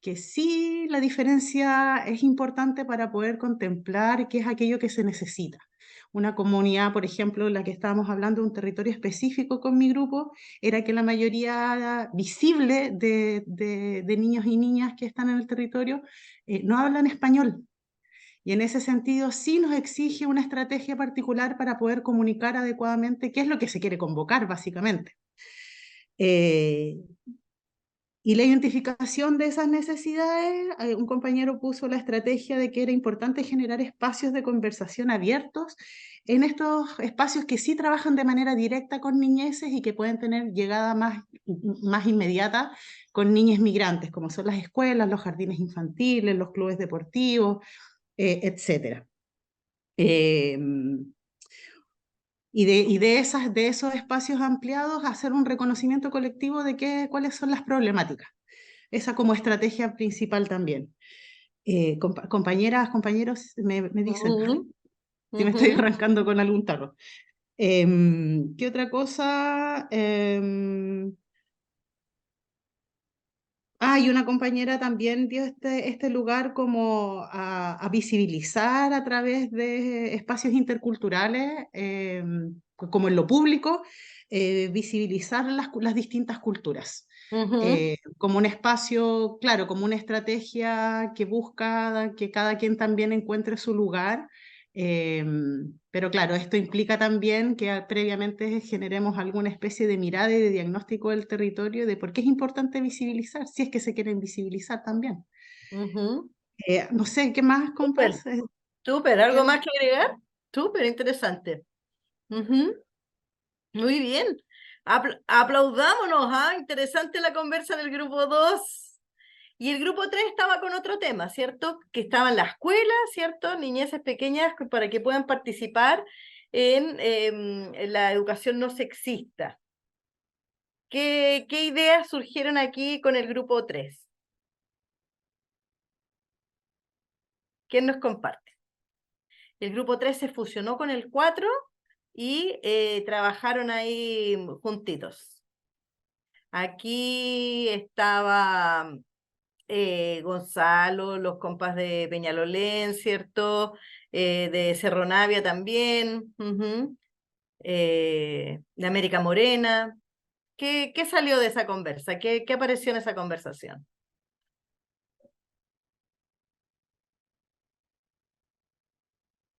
que sí la diferencia es importante para poder contemplar qué es aquello que se necesita. Una comunidad, por ejemplo, la que estábamos hablando, un territorio específico con mi grupo, era que la mayoría visible de niños y niñas que están en el territorio no hablan español. Y en ese sentido sí nos exige una estrategia particular para poder comunicar adecuadamente qué es lo que se quiere convocar, básicamente. Y la identificación de esas necesidades, un compañero puso la estrategia de que era importante generar espacios de conversación abiertos en estos espacios que sí trabajan de manera directa con niñeces y que pueden tener llegada más inmediata con niñas migrantes, como son las escuelas, los jardines infantiles, los clubes deportivos, etc. Y de esos espacios ampliados hacer un reconocimiento colectivo de cuáles son las problemáticas. Esa como estrategia principal también. Compañeras, compañeros, me dicen si me estoy arrancando con algún tarro. ¿Qué otra cosa? Y una compañera también dio este lugar como a visibilizar a través de espacios interculturales, como en lo público, visibilizar las distintas culturas. Como un espacio, claro, como una estrategia que busca que cada quien también encuentre su lugar. Pero claro, esto implica también que previamente generemos alguna especie de mirada y de diagnóstico del territorio de por qué es importante visibilizar, si es que se quieren visibilizar también. No sé, ¿qué más, compas? Súper, ¿algo más que agregar? Súper interesante. Muy bien. Aplaudámonos, ¿ah? Interesante la conversa del grupo 2. Y el grupo 3 estaba con otro tema, ¿cierto? Que estaba en la escuela, ¿cierto? Niñeces pequeñas para que puedan participar en la educación no sexista. ¿Qué ideas surgieron aquí con el grupo 3? ¿Quién nos comparte? El grupo 3 se fusionó con el 4 y trabajaron ahí juntitos. Aquí estaba Gonzalo, los compas de Peñalolén, ¿cierto? De Cerro Navia también, de América Morena. ¿Qué salió de esa conversa? ¿Qué apareció en esa conversación?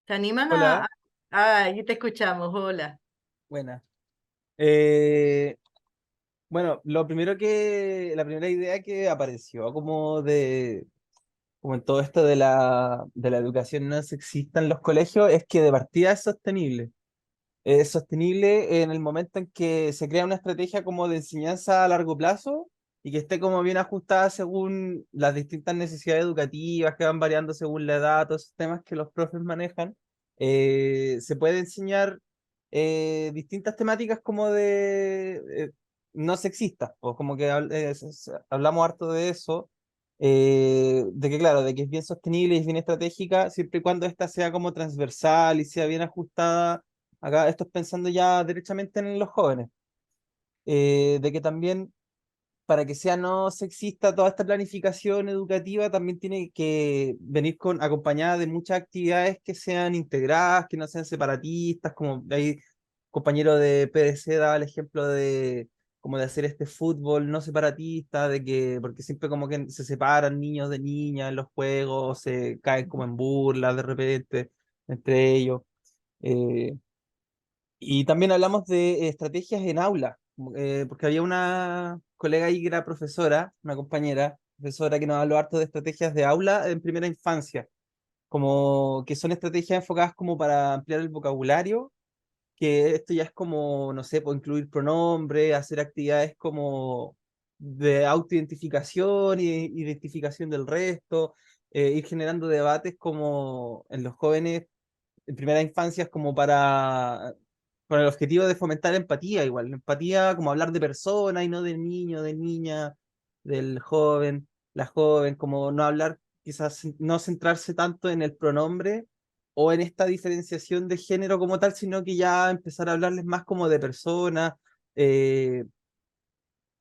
¿Se animan Hola, ahí te escuchamos, hola. buena. Bueno, la primera idea que apareció como en todo esto de la educación no sexista en los colegios es que de partida es sostenible. Es sostenible en el momento en que se crea una estrategia como de enseñanza a largo plazo y que esté como bien ajustada según las distintas necesidades educativas que van variando según la edad, todos esos temas que los profes manejan. Se puede enseñar distintas temáticas como no sexistas, o como que hablamos harto de eso, de que claro, de que es bien sostenible y es bien estratégica, siempre y cuando esta sea como transversal y sea bien ajustada. Acá esto es pensando ya derechamente en los jóvenes, de que también para que sea no sexista toda esta planificación educativa también tiene que venir acompañada de muchas actividades que sean integradas, que no sean separatistas, como hay compañero de PDC daba el ejemplo de como de hacer este fútbol no separatista, porque siempre como que se separan niños de niñas en los juegos, se caen como en burlas de repente entre ellos. Eh, y también hablamos de estrategias en aula, porque había una colega ahí que era profesora, una compañera, profesora que nos habló harto de estrategias de aula en primera infancia, como que son estrategias enfocadas como para ampliar el vocabulario, que esto ya es como, no sé, por incluir pronombre, hacer actividades como de autoidentificación y identificación del resto, ir generando debates como en los jóvenes en primera infancia es como con el objetivo de fomentar empatía igual, empatía como hablar de persona y no del niño, de niña, del joven, la joven, como no hablar, quizás no centrarse tanto en el pronombre o en esta diferenciación de género como tal, sino que ya empezar a hablarles más como de persona, eh,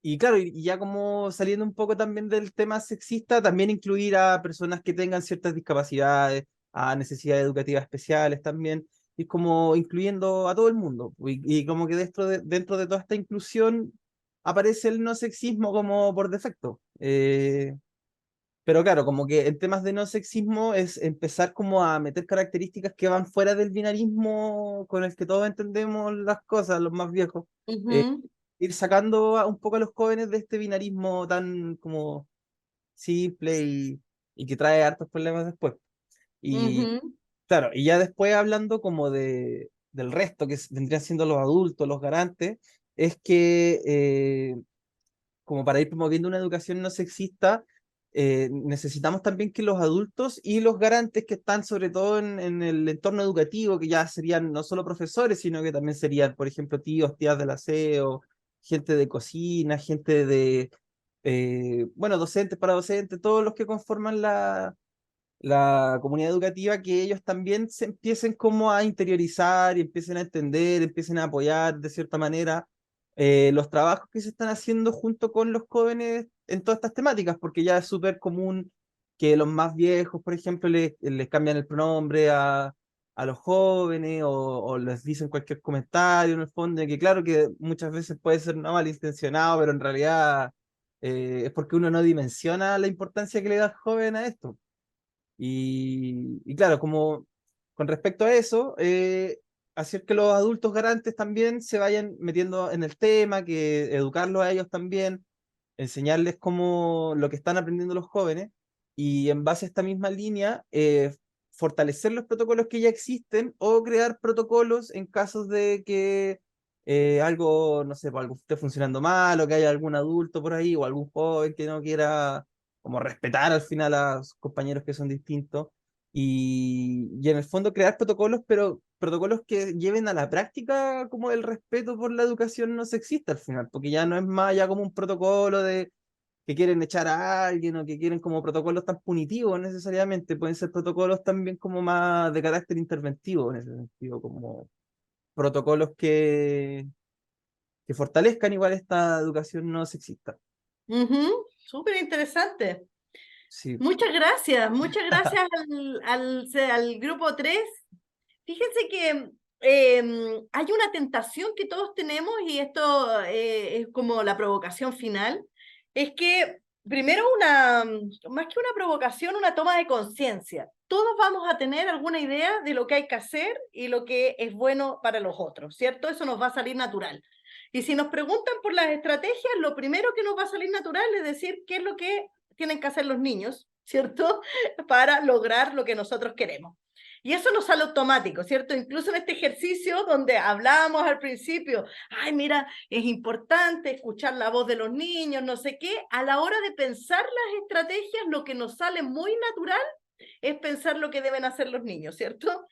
Y claro, y ya como saliendo un poco también del tema sexista, también incluir a personas que tengan ciertas discapacidades, a necesidades educativas especiales también, y como incluyendo a todo el mundo. Y como que dentro de toda esta inclusión aparece el no sexismo como por defecto. Pero claro, como que en temas de no sexismo es empezar como a meter características que van fuera del binarismo con el que todos entendemos las cosas, los más viejos. Eh, Ujú, Ir sacando un poco a los jóvenes de este binarismo tan como simple y que trae hartos problemas después. Y ujú. claro, y ya después hablando como del resto, que vendrían siendo los adultos, los garantes, es que como para ir promoviendo una educación no sexista, necesitamos también que los adultos y los garantes que están sobre todo en el entorno educativo, que ya serían no solo profesores, sino que también serían, por ejemplo, tíos, tías del aseo, gente de cocina, gente de, bueno, docentes para docentes, todos los que conforman la comunidad educativa, que ellos también se empiecen como a interiorizar y empiecen a entender, empiecen a apoyar de cierta manera los trabajos que se están haciendo junto con los jóvenes en todas estas temáticas, porque ya es súper común que los más viejos, por ejemplo, les cambian el pronombre a los jóvenes o les dicen cualquier comentario en el fondo, que claro que muchas veces puede ser no malintencionado, pero en realidad es porque uno no dimensiona la importancia que le da al joven a esto. Y claro, como con respecto a eso, hacer que los adultos garantes también se vayan metiendo en el tema, que educarlos a ellos también, enseñarles cómo lo que están aprendiendo los jóvenes, y en base a esta misma línea, fortalecer los protocolos que ya existen o crear protocolos en casos de que algo, no sé, pues, algo esté funcionando mal o que haya algún adulto por ahí o algún joven que no quiera como respetar al final a sus compañeros que son distintos. Y en el fondo crear protocolos, pero protocolos que lleven a la práctica como el respeto por la educación no sexista al final, porque ya no es más ya como un protocolo de que quieren echar a alguien o que quieren como protocolos tan punitivos necesariamente, pueden ser protocolos también como más de carácter interventivo en ese sentido, como protocolos que fortalezcan igual esta educación no sexista. Ujú, súper interesante. Sí. Muchas gracias al grupo 3. Fíjense que hay una tentación que todos tenemos y esto es como la provocación final, es que primero más que una provocación, una toma de conciencia. Todos vamos a tener alguna idea de lo que hay que hacer y lo que es bueno para los otros, ¿cierto? Eso nos va a salir natural. Y si nos preguntan por las estrategias, lo primero que nos va a salir natural es decir qué es lo que tienen que hacer los niños, ¿cierto? Para lograr lo que nosotros queremos. Y eso nos sale automático, ¿cierto? Incluso en este ejercicio donde hablábamos al principio, ay, mira, es importante escuchar la voz de los niños, no sé qué, a la hora de pensar las estrategias, lo que nos sale muy natural es pensar lo que deben hacer los niños, ¿cierto?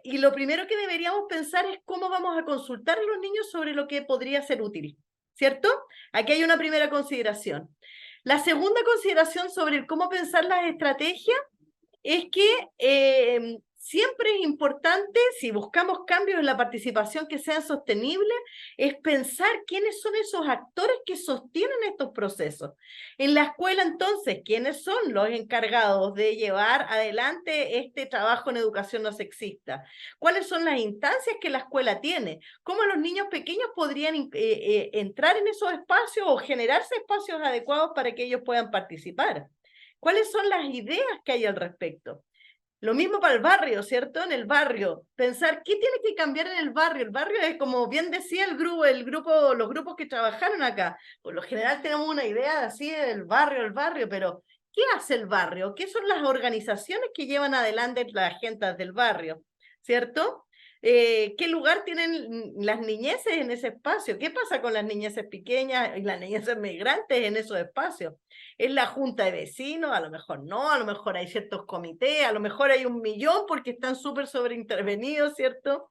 Y lo primero que deberíamos pensar es cómo vamos a consultar a los niños sobre lo que podría ser útil, ¿cierto? Aquí hay una primera consideración. La segunda consideración sobre el cómo pensar las estrategias es que siempre es importante, si buscamos cambios en la participación que sean sostenibles, es pensar quiénes son esos actores que sostienen estos procesos. En la escuela, entonces, ¿quiénes son los encargados de llevar adelante este trabajo en educación no sexista? ¿Cuáles son las instancias que la escuela tiene? ¿Cómo los niños pequeños podrían entrar en esos espacios o generarse espacios adecuados para que ellos puedan participar? ¿Cuáles son las ideas que hay al respecto? Lo mismo para el barrio, ¿cierto? En el barrio, pensar qué tiene que cambiar en el barrio. El barrio es, como bien decía los grupos que trabajaron acá. Por lo general tenemos una idea así del barrio, pero ¿qué hace el barrio? ¿Qué son las organizaciones que llevan adelante las agendas del barrio? ¿Cierto? ¿Qué lugar tienen las niñeces en ese espacio? ¿Qué pasa con las niñeces pequeñas y las niñeces migrantes en esos espacios? ¿Es la junta de vecinos? A lo mejor no, a lo mejor hay ciertos comités, a lo mejor hay 1.000.000 porque están súper sobreintervenidos, ¿cierto?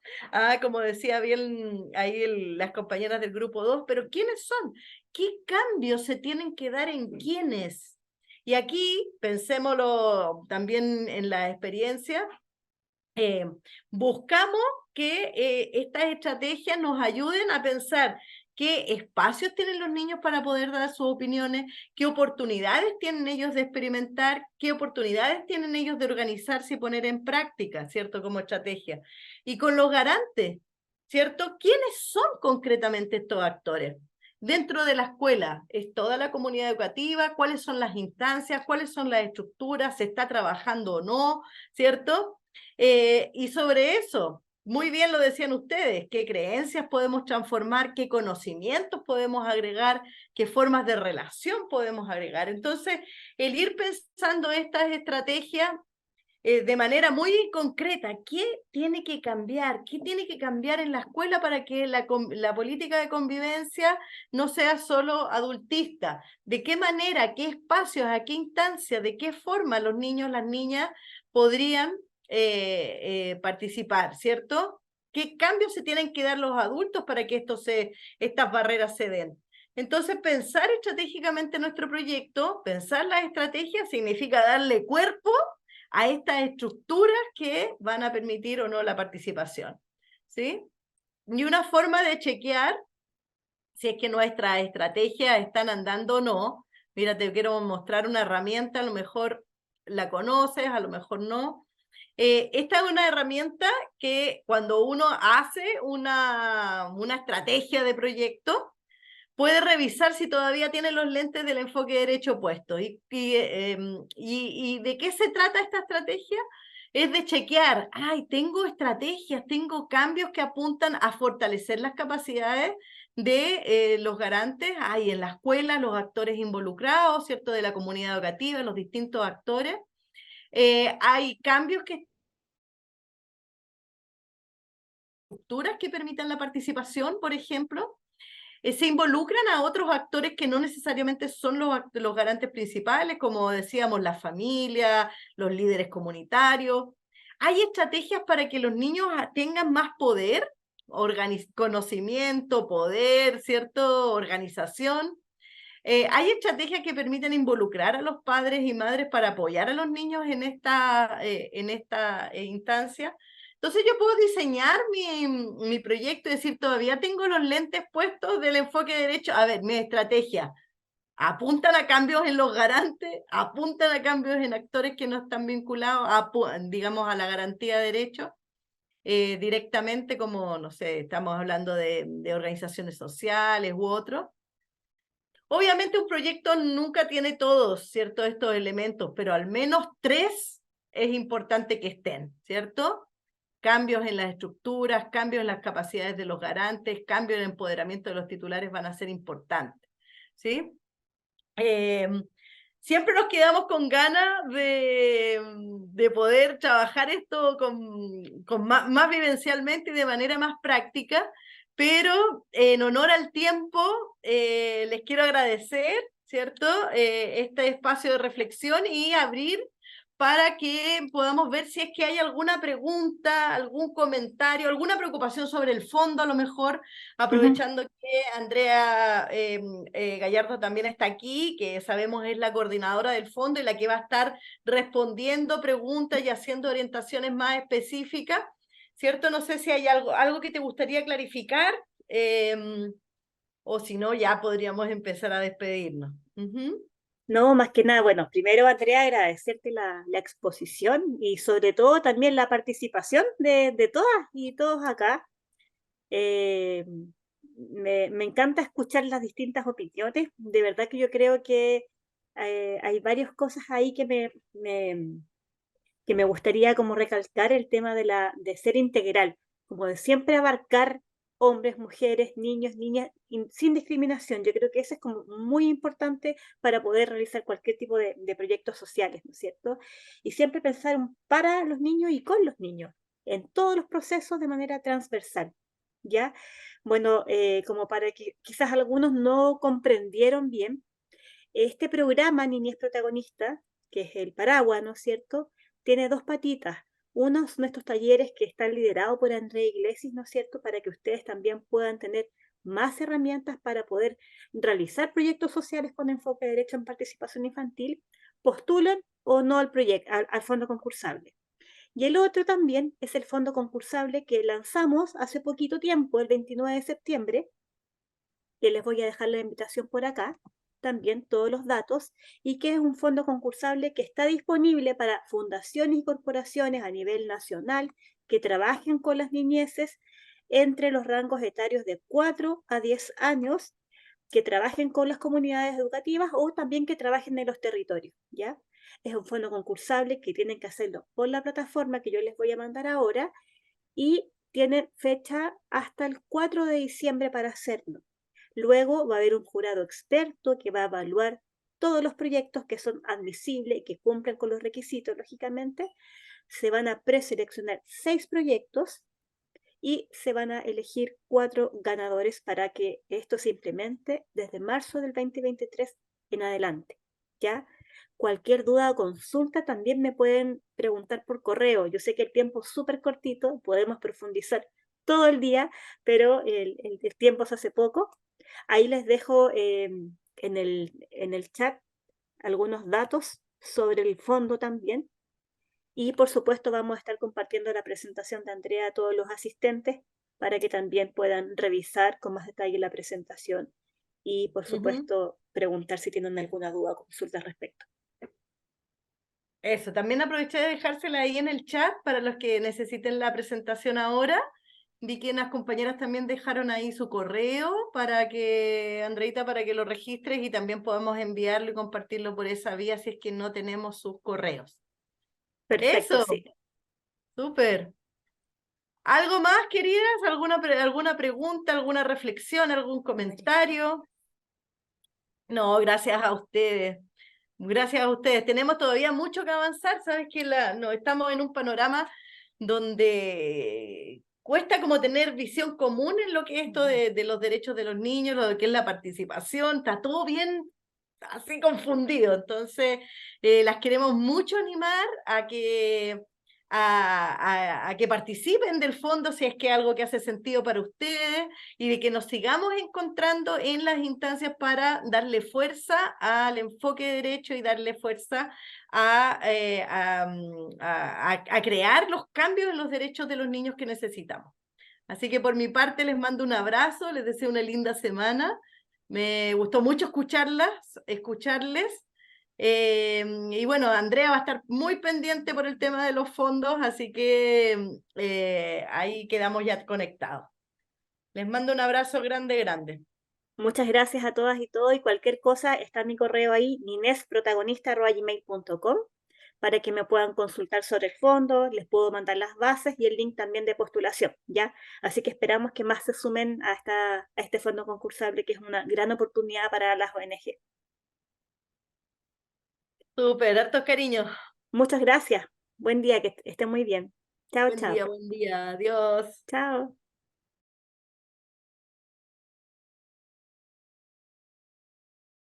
Como decía bien ahí las compañeras del grupo 2, pero ¿quiénes son? ¿Qué cambios se tienen que dar en quiénes? Y aquí, pensémoslo también en la experiencia, buscamos que estas estrategias nos ayuden a pensar qué espacios tienen los niños para poder dar sus opiniones, qué oportunidades tienen ellos de experimentar, qué oportunidades tienen ellos de organizarse y poner en práctica, ¿cierto? Como estrategia. Y con los garantes, ¿cierto? ¿Quiénes son concretamente estos actores? Dentro de la escuela, ¿es toda la comunidad educativa? ¿Cuáles son las instancias? ¿Cuáles son las estructuras? ¿Se está trabajando o no? ¿Cierto? Y sobre eso, muy bien lo decían ustedes, qué creencias podemos transformar, qué conocimientos podemos agregar, qué formas de relación podemos agregar. Entonces, el ir pensando estas estrategias de manera muy concreta, ¿qué tiene que cambiar? ¿Qué tiene que cambiar en la escuela para que la política de convivencia no sea solo adultista? ¿De qué manera, qué espacios, a qué instancia, de qué forma los niños, las niñas podrían participar, ¿cierto? ¿Qué cambios se tienen que dar los adultos para que estas barreras se den? Entonces, pensar estratégicamente nuestro proyecto, pensar las estrategias, significa darle cuerpo a estas estructuras que van a permitir o no la participación, ¿sí? Y una forma de chequear si es que nuestras estrategias están andando o no. Mira, te quiero mostrar una herramienta, a lo mejor la conoces, a lo mejor no. Esta es una herramienta que cuando uno hace una estrategia de proyecto, puede revisar si todavía tiene los lentes del enfoque derecho puesto. ¿Y de qué se trata esta estrategia? Es de chequear, tengo estrategias, tengo cambios que apuntan a fortalecer las capacidades de los garantes, hay en la escuela los actores involucrados, ¿cierto? De la comunidad educativa, los distintos actores. Hay cambios estructuras que permitan la participación, por ejemplo. Se involucran a otros actores que no necesariamente son los garantes principales, como decíamos, la familia, los líderes comunitarios. Hay estrategias para que los niños tengan más poder, conocimiento, poder, ¿cierto? Organización. Hay estrategias que permiten involucrar a los padres y madres para apoyar a los niños en esta instancia. Entonces yo puedo diseñar mi proyecto y decir, todavía tengo los lentes puestos del enfoque derecho. A ver, mi estrategia, apuntan a cambios en los garantes, apuntan a cambios en actores que no están vinculados, digamos, a la garantía de derechos, directamente como, no sé, estamos hablando de organizaciones sociales u otros. Obviamente un proyecto nunca tiene todos, ¿cierto? Estos elementos, pero al menos 3 es importante que estén, ¿cierto? Cambios en las estructuras, cambios en las capacidades de los garantes, cambios en el empoderamiento de los titulares van a ser importantes, ¿sí? Siempre nos quedamos con ganas de poder trabajar esto con más vivencialmente y de manera más práctica, pero en honor al tiempo les quiero agradecer, ¿cierto? Este espacio de reflexión y abrir para que podamos ver si es que hay alguna pregunta, algún comentario, alguna preocupación sobre el fondo, a lo mejor, aprovechando que Andrea Gallardo también está aquí, que sabemos es la coordinadora del fondo y la que va a estar respondiendo preguntas y haciendo orientaciones más específicas, ¿cierto? No sé si hay algo que te gustaría clarificar, o si no, ya podríamos empezar a despedirnos. No, más que nada, bueno, primero Andrea, agradecerte la exposición y sobre todo también la participación de todas y todos acá. Me encanta escuchar las distintas opiniones, de verdad que yo creo que hay varias cosas ahí que me gustaría como recalcar, el tema de ser integral, como de siempre abarcar hombres, mujeres, niños, niñas, sin discriminación. Yo creo que eso es como muy importante para poder realizar cualquier tipo de proyectos sociales, ¿no es cierto? Y siempre pensar para los niños y con los niños, en todos los procesos de manera transversal, ¿ya? Bueno, como para que quizás algunos no comprendieron bien, este programa Niñez Protagonista, que es el paraguas, ¿no es cierto?, tiene 2 patitas. Uno son estos talleres que están liderados por Andrea Iglesias, ¿no es cierto?, para que ustedes también puedan tener más herramientas para poder realizar proyectos sociales con enfoque de derecho en participación infantil, postulen o no al proyecto, al fondo concursable. Y el otro también es el fondo concursable que lanzamos hace poquito tiempo, el 29 de septiembre, que les voy a dejar la invitación por acá, también todos los datos, y que es un fondo concursable que está disponible para fundaciones y corporaciones a nivel nacional que trabajen con las niñeces entre los rangos etarios de 4 a 10 años, que trabajen con las comunidades educativas o también que trabajen en los territorios, ¿ya? Es un fondo concursable que tienen que hacerlo por la plataforma que yo les voy a mandar ahora y tienen fecha hasta el 4 de diciembre para hacerlo. Luego va a haber un jurado experto que va a evaluar todos los proyectos que son admisibles y que cumplen con los requisitos, lógicamente. Se van a preseleccionar 6 proyectos y se van a elegir 4 ganadores para que esto se implemente desde marzo del 2023 en adelante, ¿ya? Cualquier duda o consulta también me pueden preguntar por correo. Yo sé que el tiempo es súper cortito, podemos profundizar todo el día, pero el tiempo se hace poco. Ahí les dejo en el chat algunos datos sobre el fondo también. Y por supuesto vamos a estar compartiendo la presentación de Andrea a todos los asistentes para que también puedan revisar con más detalle la presentación y por supuesto preguntar si tienen alguna duda o consulta al respecto. Eso, también aproveché de dejársela ahí en el chat para los que necesiten la presentación ahora. Vi que unas compañeras también dejaron ahí su correo para que, Andreita, para que lo registres y también podamos enviarlo y compartirlo por esa vía si es que no tenemos sus correos. Perfecto, Eso, sí. súper. ¿Algo más, queridas? ¿Alguna pregunta, alguna reflexión, algún comentario? No, gracias a ustedes. Gracias a ustedes. Tenemos todavía mucho que avanzar. Sabes que no, estamos en un panorama donde cuesta como tener visión común en lo que es esto de los derechos de los niños, lo que es la participación. Está todo bien así confundido. Entonces, las queremos mucho animar a que a que participen del fondo si es que es algo que hace sentido para ustedes y de que nos sigamos encontrando en las instancias para darle fuerza al enfoque de derecho y darle fuerza a crear los cambios en los derechos de los niños que necesitamos. Así que por mi parte les mando un abrazo, les deseo una linda semana. Me gustó mucho escucharles. Y bueno, Andrea va a estar muy pendiente por el tema de los fondos, así que ahí quedamos ya conectados. Les mando un abrazo grande, grande. Muchas gracias a todas y todos y cualquier cosa está mi correo ahí, ninesprotagonista@gmail.com, para que me puedan consultar sobre el fondo, les puedo mandar las bases y el link también de postulación, ¿ya? Así que esperamos que más se sumen a este fondo concursable que es una gran oportunidad para las ONG. Súper, hartos cariños. Muchas gracias. Buen día, que estén muy bien. Chao, chao. Buen día, adiós. Chao.